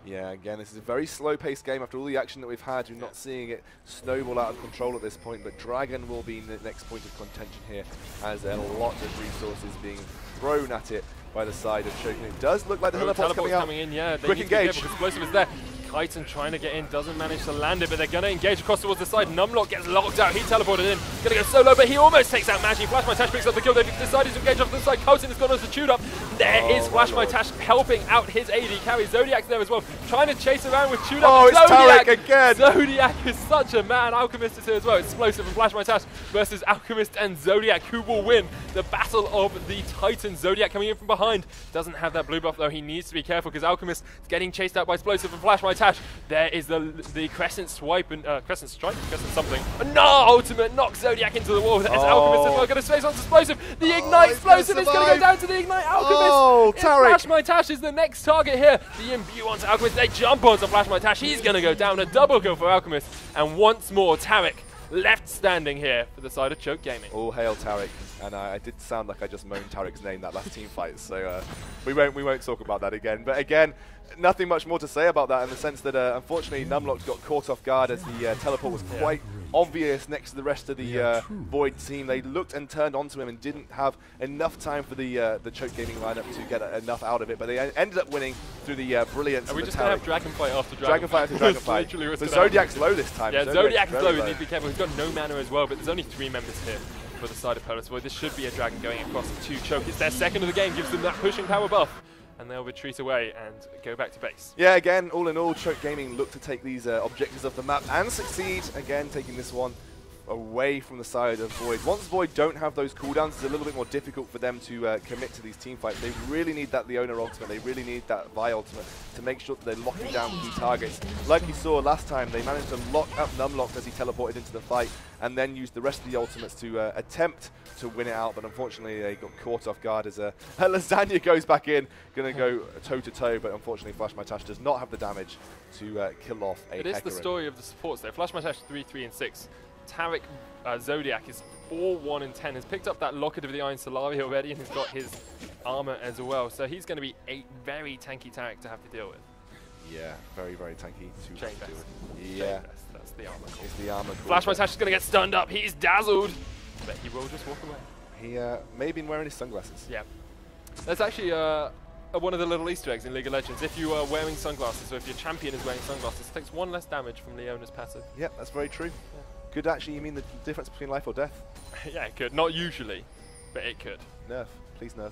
Yeah, again, this is a very slow-paced game. After all the action that we've had, you're not seeing it snowball out of control at this point, but Dragon will be the next point of contention here, as a lot of resources being thrown at it by the side of Choke. It does look like the teleport's coming in, yeah. Quick engage. Explosive is there. Titan trying to get in, doesn't manage to land it, but they're going to engage across towards the side. Numlock gets locked out, he teleported in. Going to go solo, but he almost takes out Magi. Flash My Tash picks up the kill. They've decided to engage off the side. Colton has gone on to Chewed Up. There is Flash My Tash helping out his AD carry. Zodiac's there as well, trying to chase around with Chewed Up. Oh, it's Tarek again. Zodiac is such a man. Alchemist is here as well. Explosive and Flash My Tash versus Alchemist and Zodiac. Who will win the battle of the Titans? Zodiac coming in from behind. Doesn't have that blue buff though. He needs to be careful because Alchemist is getting chased out by Explosive and Flash My Tash. There is the Crescent Swipe and Crescent Strike, Crescent something. No, ultimate knocks Zodiac into the wall. There's Alchemist as well. Going to space on Explosive. The Ignite Explosive is going to go down to the Ignite. Alchemist. Flash My Tash is the next target here. The imbue onto Alchemist. They jump onto Flash My Tash. He's going to go down. A double kill for Alchemist. And once more, Tarek left standing here for the side of Choke Gaming. All hail Tarek. And I did sound like I just moaned Tarek's name that last team fight, so we won't talk about that again. But again, nothing much more to say about that in the sense that unfortunately Numlock got caught off guard as the teleport was quite obvious next to the rest of the Void team. They looked and turned onto him and didn't have enough time for the Choke Gaming lineup to get enough out of it. But they ended up winning through the brilliance. Are we just going to have Dragon Fight after Dragon Fight? Dragon Fight. So Zodiac's low this time. Yeah, Zodiac is low. He needs to be careful. He's got no mana as well, but there's only 3 members here for the side of Perilous. Well, this should be a Dragon going across to Choke. It's their second of the game, gives them that pushing power buff, and they'll retreat away and go back to base. Yeah, again, all in all, Choke Gaming look to take these objectives off the map and succeed. Again, taking this one away from the side of Void. Once Void don't have those cooldowns, it's a little bit more difficult for them to commit to these team fights. They really need that Leona ultimate, they really need that Vi ultimate to make sure that they're locking down key targets. Like you saw last time, they managed to lock up Numlock as he teleported into the fight and then used the rest of the ultimates to attempt to win it out, but unfortunately they got caught off guard as Lasagna goes back in, going to go toe-to-toe, but unfortunately Flash My Tash does not have the damage to kill off a Hecarim. It is the story of the supports there. Flash My Tash 3, 3, and 6. Tarek Zodiac is 4, 1, and 10. Has picked up that Locket of the Iron Solari already and has got his armor as well. So he's going to be a very tanky Tarek to have to deal with. Yeah, very, very tanky to deal with. Yeah, that's the armor call. It's the armor call. Flash My Tash is going to get stunned up. He's dazzled, but he will just walk away. He may have been wearing his sunglasses. Yeah. That's actually one of the little Easter eggs in League of Legends. If you are wearing sunglasses, or if your champion is wearing sunglasses, it takes 1 less damage from Leona's passive. Yep, that's very true. Yeah. Could actually mean the difference between life or death. Yeah, it could. Not usually, but it could. Nerf. Please nerf.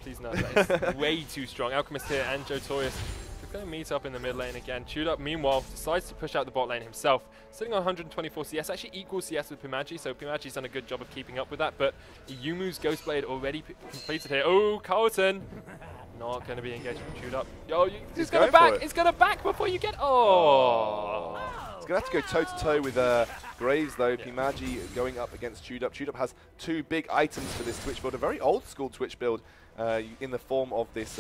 Please nerf. That is way too strong. Alchemist here and Jotorius. They're going to meet up in the mid lane again. Chewed Up, meanwhile, decides to push out the bot lane himself. Sitting on 124 CS, actually equals CS with Pimaji, so Pimaji's done a good job of keeping up with that, but Yumu's Ghostblade already completed here. Oh, Carlton! Not going to be engaged with Chewed Up. Yo, he's going to back! He's going to back before you get... Oh! He's going to have to go toe-to-toe with Graves, though. Yeah. Pimaji going up against Chewed Up. Chewed Up has 2 big items for this Twitch build, a very old-school Twitch build in the form of this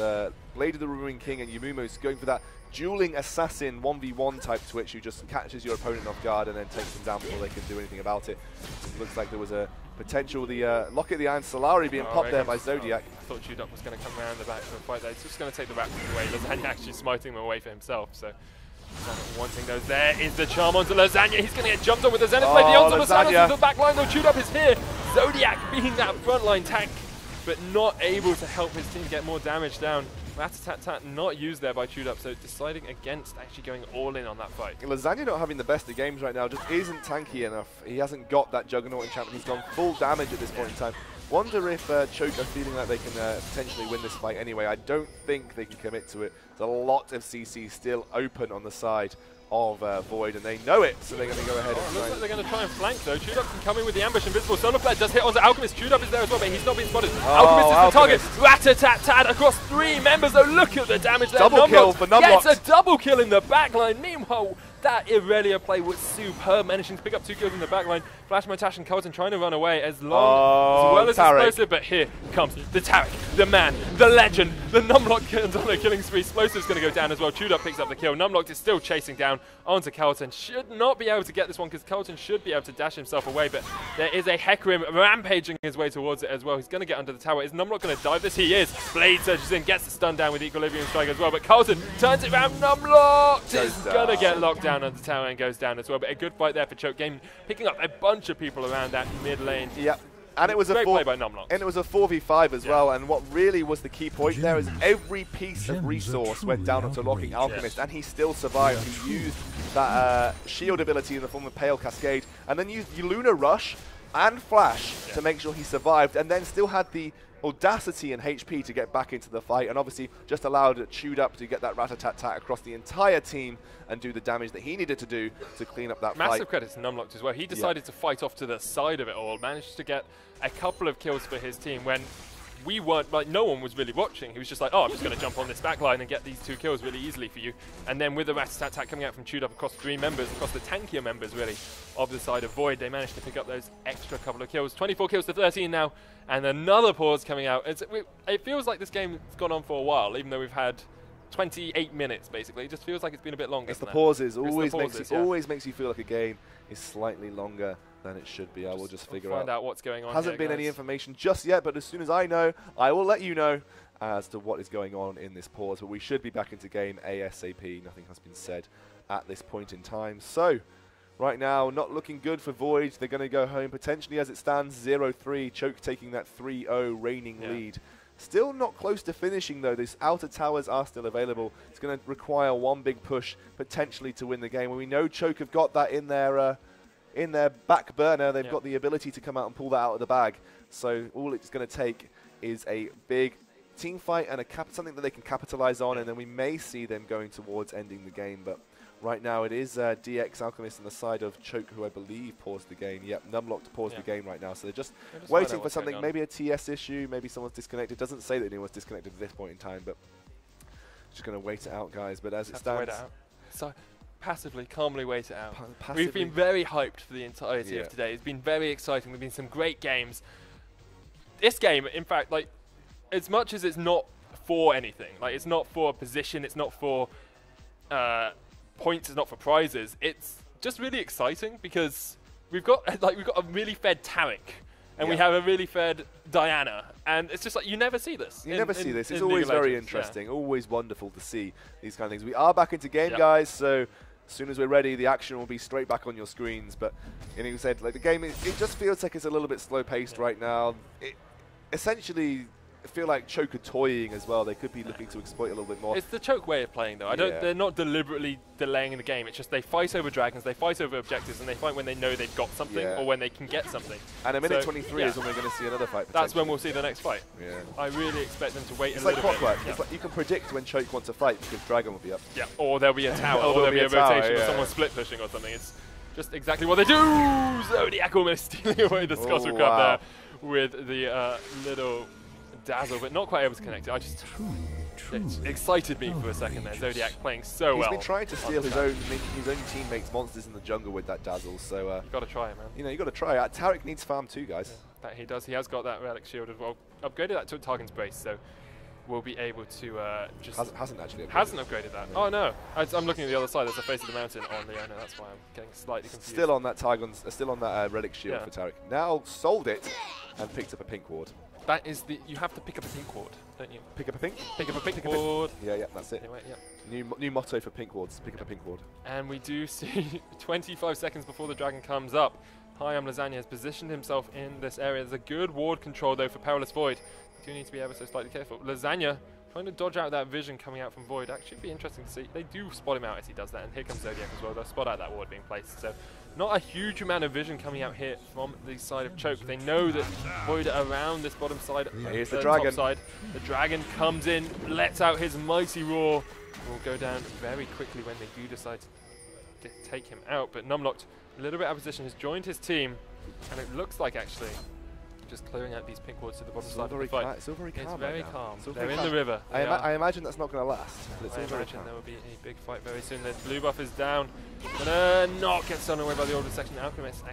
Blade of the Ruined King, and Yumu's going for that dueling assassin 1v1 type Twitch who just catches your opponent off guard and then takes them down before they can do anything about it. It looks like there was a potential, the Locket of the Iron Solari being popped there by Zodiac. I thought Chewed Up was going to come around the back for a fight there. It's just going to take the Raptors away. Lasagna actually smiting them away for himself, so... Wanting those. There is the charm onto Lasagna. He's going to get jumped on with the Zenith Blade. The onto Lasagna to the back line, though. Chewed Up is here. Zodiac being that frontline tank, but not able to help his team get more damage down. Rat-a-tat-tat not used there by Chewed Up, so deciding against actually going all in on that fight. Lasagna not having the best of games right now, just isn't tanky enough. He hasn't got that Juggernaut enchantment. He's gone full damage at this point in time. Wonder if Choke are feeling like they can potentially win this fight anyway. I don't think they can commit to it. There's a lot of CC still open on the side of Void, and they know it, so they're going to go ahead and looks like they're going to try and flank, though. Chewed Up can come in with the ambush. Invisible Solar Flare does hit onto Alchemist. Chewed Up is there as well, but he's not being spotted. Alchemist is the target. Rat-a-tat-tat across 3 members, though. Look at the damage there. Double kill for Numlock. Gets a double kill in the backline. Meanwhile, That Irelia play was superb, managing to pick up 2 kills in the backline. Flash Montash and Carlton trying to run away as well as Explosive, but here comes the Tarek, the man, the legend, the Numlock on a killing spree. Explosive's going to go down as well. Chewed Up picks up the kill. Numlock is still chasing down onto Carlton. Should not be able to get this one because Carlton should be able to dash himself away, but there is a Hecarim rampaging his way towards it as well. He's going to get under the tower. Is Numlock going to dive this? He is. Blade surges in, gets the stun down with Equilibrium Strike as well, but Carlton turns it around. Numlock is going to get locked down under the tower and goes down as well, but a good fight there for Choke Game, picking up a bunch of people around that mid lane. Yep. And it was a play by Numlock. And it was a 4v5 as well, and what really was the key point there is every piece of resource went down onto locking Alchemist, and he still survived. He used that shield ability in the form of Pale Cascade, and then used Luna Rush and Flash to make sure he survived, and then still had the audacity and HP to get back into the fight, and obviously just allowed Chewed Up to get that rat-a-tat-tat across the entire team and do the damage that he needed to do to clean up that fight. Massive credit to Numlock as well. He decided to fight off to the side of it all, managed to get a couple of kills for his team when we weren't, like, no one was really watching. He was just like, oh, I'm just going to jump on this backline and get these 2 kills really easily for you. And then with the rat-a-tat-tat coming out from Chewed Up across 3 members, across the tankier members really, of the side of Void, they managed to pick up those extra couple of kills. 24 kills to 13 now, and another pause coming out. It feels like this game has gone on for a while, even though we've had 28 minutes basically. It just feels like it's been a bit longer. It's the pauses. Always makes you feel like a game is slightly longer than it should be. I will just find out what's going on. Hasn't been any information just yet, but as soon as I know, I will let you know as to what is going on in this pause. But we should be back into game ASAP. Nothing has been said at this point in time. So right now, not looking good for Void. They're going to go home potentially as it stands 0-3. Choke taking that 3-0 reigning lead. Still not close to finishing though. These outer towers are still available. It's going to require one big push potentially to win the game. And we know Choke have got that in their back burner. They've got the ability to come out and pull that out of the bag. So all it's going to take is a big team fight and something that they can capitalize on, and then we may see them going towards ending the game. But right now it is DX Alchemist on the side of Choke, who I believe paused the game. Yep, Numlock paused the game right now. So they're just waiting for something, maybe a TS issue, maybe someone's disconnected. Doesn't say that anyone's disconnected at this point in time, but just going to wait it out, guys. But as it stands... So passively, calmly wait it out. We've been very hyped for the entirety of today. It's been very exciting. There've been some great games. This game, in fact, like, as much as it's not for anything, like it's not for position, it's not for points, it's not for prizes, it's just really exciting because we've got a really fed Tarek and we have a really fed Diana, and it's just like you never see this. You never see this. It's always very interesting, always wonderful to see these kind of things. We are back into game, guys, so as soon as we're ready, the action will be straight back on your screens. But you know, you said, like, the game, it just feels like it's a little bit slow-paced right now. It essentially feel like Choke are toying as well. They could be looking to exploit a little bit more. It's the Choke way of playing, though. They're not deliberately delaying the game. It's just they fight over dragons, they fight over objectives, and they fight when they know they've got something or when they can get something. And a minute 23 is when we're going to see another fight. That's when we'll see the next fight. Yeah. I really expect them to wait a little bit. It's like clockwork. It's like you can predict when Choke wants to fight because Dragon will be up. Yeah, or there'll be a tower, or there'll be a rotation, or someone split pushing or something. It's just exactly what they do. Zodiac almost stealing away the Scuttle Crab there with the little dazzle, but not quite able to connect it. I just it excited me for a second there. Zodiac playing so well. He's been trying to steal his own teammates' monsters in the jungle with that dazzle. So you got to try it, man. You know, you got to try it. Tarek needs farm too, guys. Yeah, that he does. He has got that relic shield as well. Upgraded that to a Targan's Brace, so we'll be able to just hasn't actually upgraded that. No. Oh no, I'm looking at the other side. There's a face of the mountain on Leona. That's why I'm getting slightly confused. Still on that still on that relic shield for Tarek. Now sold it and picked up a pink ward. That is you have to pick up a pink ward, don't you? Pick up a pink? Pick up a pink ward. Yeah, that's it. Anyway, New motto for pink wards, pick up a pink ward. And we do see 25 seconds before the dragon comes up, Hyam Lasagna has positioned himself in this area. There's a good ward control though for Perilous Void. You do need to be ever so slightly careful. Lasagna trying to dodge out that vision coming out from Void. Actually be interesting to see. They do spot him out as he does that, and here comes Zodiac as well. They'll spot out that ward being placed. So not a huge amount of vision coming out here from the side of Choke. They know that Void are around this bottom side. Here's the dragon. Top side. The dragon comes in, lets out his mighty roar. Will go down very quickly when they do decide to take him out. But Numlock, a little bit out of position, has joined his team, and it looks like actually just clearing out these pink wards to the bottom side of the fight. It's all very calm. It's very calm. It's They're in the river. I imagine that's not going to last. I imagine there will be a big fight very soon. The blue buff is down. Gonna not get stunned away by the older section. Alchemist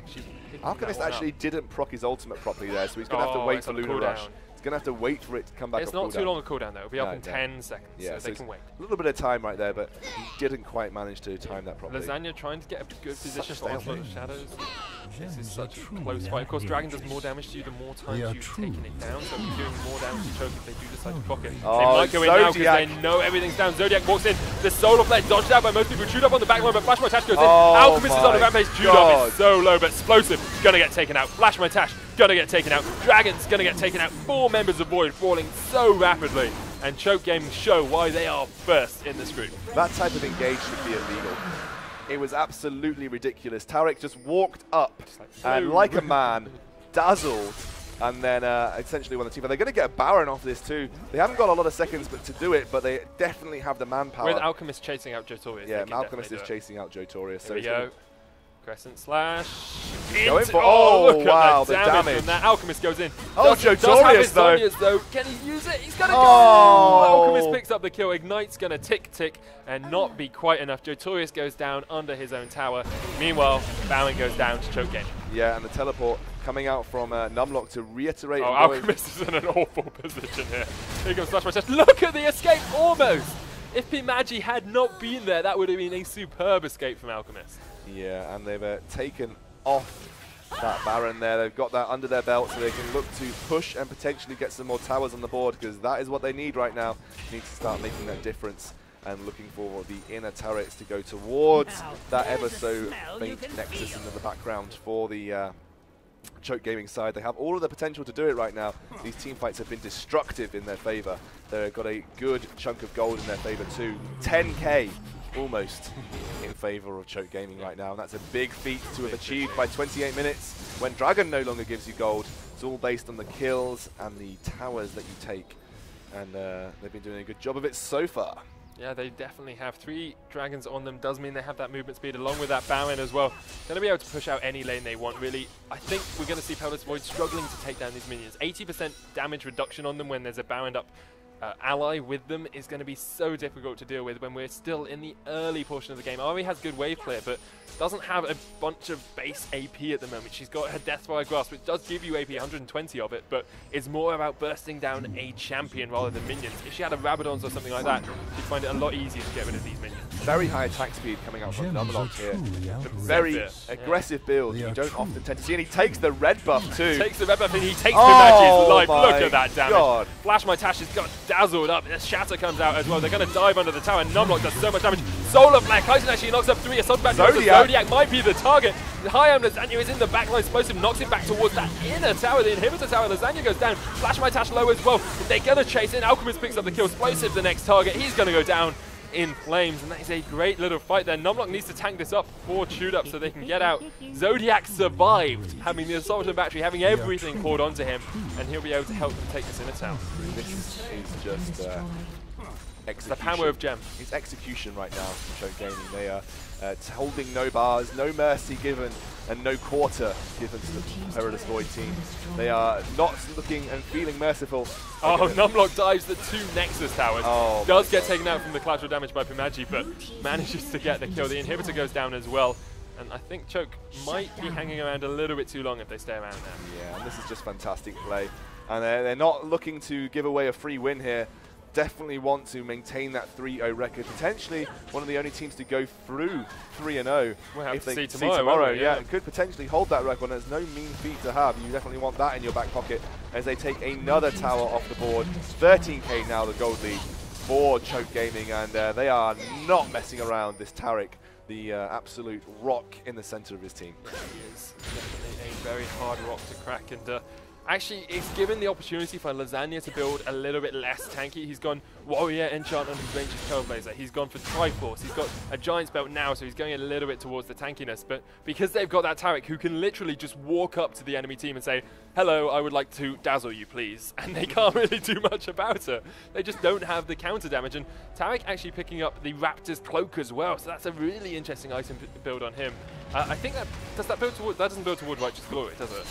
actually didn't proc his ultimate properly there, so he's going to have to wait for Lunar Rush. He's going to have to wait for it to come back. It's not too long a cooldown though. It'll be up in 10 seconds, yeah, so they can wait. A little bit of time right there, but he didn't quite manage to time that properly. Lasagna trying to get a good position for Onslaught of Shadows. This is such a close fight. Of course, Dragon does more damage to you the more times you've taken it down, so you're doing more damage to Choke if they do decide to block it. They might go in now because they know everything's down. Zodiac walks in. The Solar Flare dodged out by most people. Chewed up on the back line, but Flash My Tash goes in. Alchemist is on the rampage. Chewed up is so low, but Explosive gonna get taken out. Flash My Tash gonna get taken out. Dragon's gonna get taken out. 4 members of Void falling so rapidly. And Choke Gaming show why they are first in this group. That type of engage should be illegal. It was absolutely ridiculous. Tarek just walked up and, like a man, dazzled, and then essentially won the team. But they're going to get a Baron off this too. They haven't got a lot of seconds to do it, but they definitely have the manpower. With Alchemist chasing out Jotorius. Yeah, Alchemist is chasing out Jotorius. Here we go. Crescent Slash. Going for, oh, wow, the damage. From that. Alchemist goes in. Oh, Jotorius though. Can he use it? He's going to go. Alchemist picks up the kill. Ignite's going to tick and not be quite enough. Jotorius goes down under his own tower. Meanwhile, Baron goes down to Choke Gaming. Yeah, and the teleport coming out from Numlock to reiterate. Oh, Alchemist is in an awful position here. Here comes Flash My Tash. Look at the escape, almost. If Pimaggi had not been there, that would have been a superb escape from Alchemist. Yeah, and they've taken off that Baron there. They've got that under their belt so they can look to push and potentially get some more towers on the board, because that is what they need right now. They need to start making that difference and looking for the inner turrets to go towards that ever so faint Nexus into the background for the Choke Gaming side. They have all of the potential to do it right now. These team fights have been destructive in their favor. They've got a good chunk of gold in their favor too. 10k almost in favor of Choke Gaming right now, and that's a big feat to have achieved by 28 minutes when Dragon no longer gives you gold. It's all based on the kills and the towers that you take, and they've been doing a good job of it so far. Yeah, they definitely have 3 dragons on them. Does mean they have that movement speed along with that Baron as well. Going to be able to push out any lane they want, really. I think we're going to see Perilous Void struggling to take down these minions. 80% damage reduction on them when there's a Baron up ally with them is going to be so difficult to deal with when we're still in the early portion of the game. Ari has good wave clear, but doesn't have a bunch of base AP at the moment. She's got her Deathfire Grasp, which does give you AP, 120 of it, but it's more about bursting down a champion rather than minions. If she had a Rabadons or something like that, she'd find it a lot easier to get rid of these minions. Very high attack speed coming out from Numlock here. Very aggressive build you don't often tend to see, and he takes the red buff too. Takes the red buff and he takes Pimaggi's life. Look at that damage. God. Flash My Tash has got dazzled up. The Shatter comes out as well. They're going to dive under the tower. Numlock does so much damage. Solar Flare. Kaisen actually knocks up 3 assault back. Zodiac might be the target. High Arm Lasagna is in the backline. Explosive knocks him back towards that inner tower, the inhibitor tower. Lasagna goes down. Flash My Tash low as well. They're going to chase in. Alchemist picks up the kill. Explosive the next target. He's going to go down in flames, and that is a great little fight there. Numlock needs to tank this up for Chewed Up so they can get out. Zodiac survived, having the assault and battery, having everything poured onto him, and he'll be able to help them take this inner town. This is just It's the power of Gem. It's execution right now from Choke Gaming. They are holding no bars, no mercy given, and no quarter given to the Perilous Void team. They are not looking and feeling merciful. Oh, Numlock dives the 2 Nexus towers. Oh, does get taken out from the collateral damage by Pimaggi, but manages to get the kill. The inhibitor goes down as well, and I think Choke might be hanging around a little bit too long if they stay around now. Yeah, and this is just fantastic play. And they're not looking to give away a free win here. Definitely want to maintain that 3-0 record. Potentially one of the only teams to go through 3-0. We'll have if to they see tomorrow. Yeah, it could potentially hold that record. There's no mean feat to have. You definitely want that in your back pocket as they take another tower off the board. 13k now the gold lead for Choke Gaming, and they are not messing around. This Tarek, the absolute rock in the center of his team. He is definitely a very hard rock to crack, and actually, it's given the opportunity for Lasagna to build a little bit less tanky. He's gone Warrior Enchant on his Ranger's Trailblazer. He's gone for Triforce. He's got a Giant's Belt now, so he's going a little bit towards the tankiness. But because they've got that Tarek who can literally just walk up to the enemy team and say, hello, I would like to dazzle you, please. And they can't really do much about it. They just don't have the counter damage. And Tarek actually picking up the Raptor's Cloak as well. So that's a really interesting item build on him. I think that doesn't build toward Righteous Glory, does it?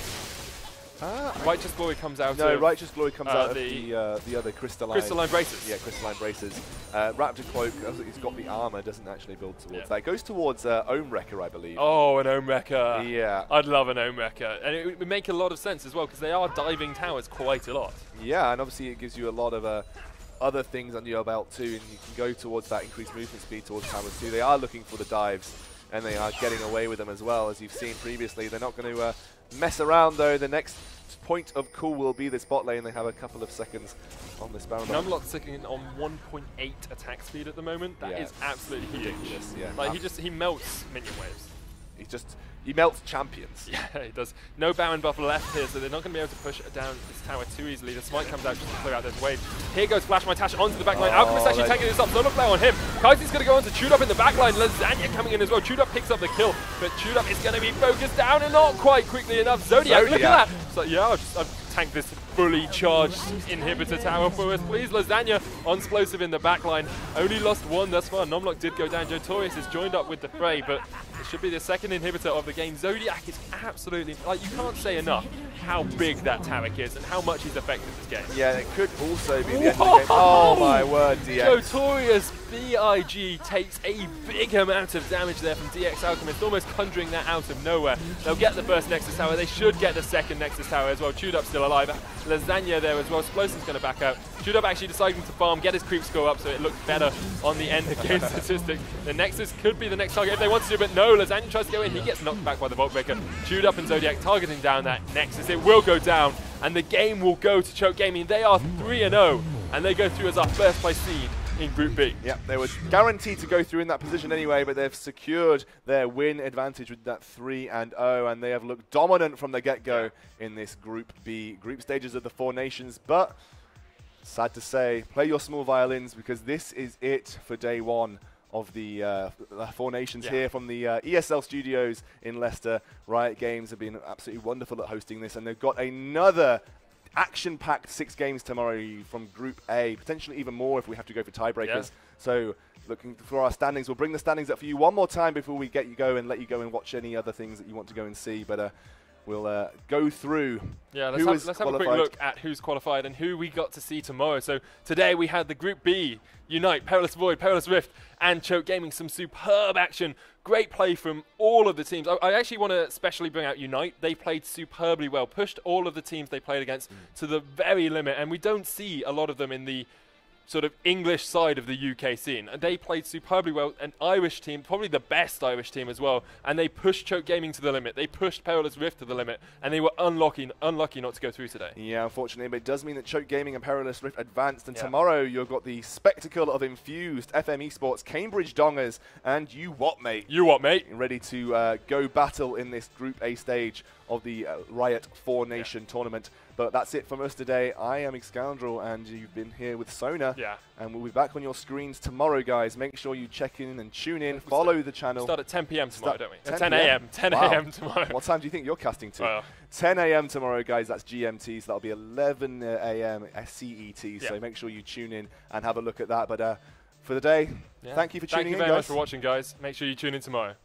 Righteous Glory comes out. No, Righteous Glory comes out of the other crystalline braces. Yeah, crystalline braces. Raptor Cloak, he's got the armor, doesn't actually build towards that. It goes towards Ohm Wrecker, I believe. Oh, an Ohm Wrecker. Yeah. I'd love an Ohm Wrecker. And it would make a lot of sense as well, because they are diving towers quite a lot. Yeah, and obviously it gives you a lot of other things under your belt too, and you can go towards that increased movement speed towards towers too. They are looking for the dives, and they are getting away with them as well, as you've seen previously. They're not going to mess around though. The next point of call will be this bot lane. They have a couple of seconds on this barrel. Numlock sitting on 1.8 attack speed at the moment. That is absolutely ridiculous. Yeah. Like he melts minion waves. He melts champions. Yeah, he does. No Baron buff left here, so they're not going to be able to push down this tower too easily. The smite comes out just to clear out those waves. Here goes Flash My Tash onto the backline. Alchemist actually taking this up. Solo play on him. Kaiser's going to go on to Chewed in the backline. Lasagna coming in as well. Chewed picks up the kill, but Chewed is going to be focused down and not quite quickly enough. Zodiac, look at that. So yeah, I'll tank this fully charged inhibitor tower for us. Please, Lasagna on explosive in the backline. Only lost one thus far. Nomlock did go down. Jotorius is joined up with the fray, but it should be the second inhibitor of the game. Zodiac is absolutely, like, you can't say enough how big that Tarek is and how much he's affected this game. Yeah, it could also be the end of the game. Oh my word, DX. Jotorius BIG takes a big amount of damage there from DX Alchemist, almost conjuring that out of nowhere. They'll get the first Nexus Tower. They should get the second Nexus Tower as well. Chewed still alive. Lasagna there as well. Explosive's going to back out. Chewed actually deciding to farm, get his creep score up so it looks better on the end of game statistics. The Nexus could be the next target if they want to, but no, Lasagna tries to go in. He gets knocked back by the Vault Breaker. Chewed and Zodiac targeting down that Nexus. It will go down, and the game will go to Choke Gaming. They are 3-0, and they go through as our first place seed in Group B. Yeah, they were guaranteed to go through in that position anyway, but they've secured their win advantage with that 3-0, and they have looked dominant from the get-go in this Group B group stages of the Four Nations. But sad to say, play your small violins, because this is it for day one of the Four Nations here from the ESL studios in Leicester. Riot Games have been absolutely wonderful at hosting this, and they've got another action-packed 6 games tomorrow from Group A, potentially even more if we have to go for tiebreakers. So looking for our standings. We'll bring the standings up for you one more time before we get you go and let you go and watch any other things that you want to go and see. But we'll go through. Yeah, let's have a quick look at who's qualified and who we got to see tomorrow. So today we had the Group B, Unite, Perilous Void, Perilous Rift, and Choke Gaming. Some superb action. Great play from all of the teams. I actually want to especially bring out Unite. They played superbly well, pushed all of the teams they played against to the very limit, and we don't see a lot of them in the sort of English side of the UK scene. And they played superbly well. An Irish team, probably the best Irish team as well, and they pushed Choke Gaming to the limit. They pushed Perilous Rift to the limit, and they were unlucky not to go through today. Yeah, unfortunately, but it does mean that Choke Gaming and Perilous Rift advanced, and tomorrow you've got the spectacle of Infused, FM Esports, Cambridge Dongers, and You What Mate. You What Mate. Ready to go battle in this Group A stage of the Riot Four Nation tournament. But that's it from us today. I am EpicSkillshot, and you've been here with Sona. Yeah. And we'll be back on your screens tomorrow, guys. Make sure you check in and tune in. Follow the channel. Start at 10 p.m. tomorrow, don't we? 10 a.m. 10 a.m. tomorrow. What time do you think you're casting to? 10 a.m. tomorrow, guys. That's GMT, so that'll be 11 a.m. CET. So make sure you tune in and have a look at that. But for the day, thank you for tuning in, guys. Thank you very much for watching, guys. Make sure you tune in tomorrow.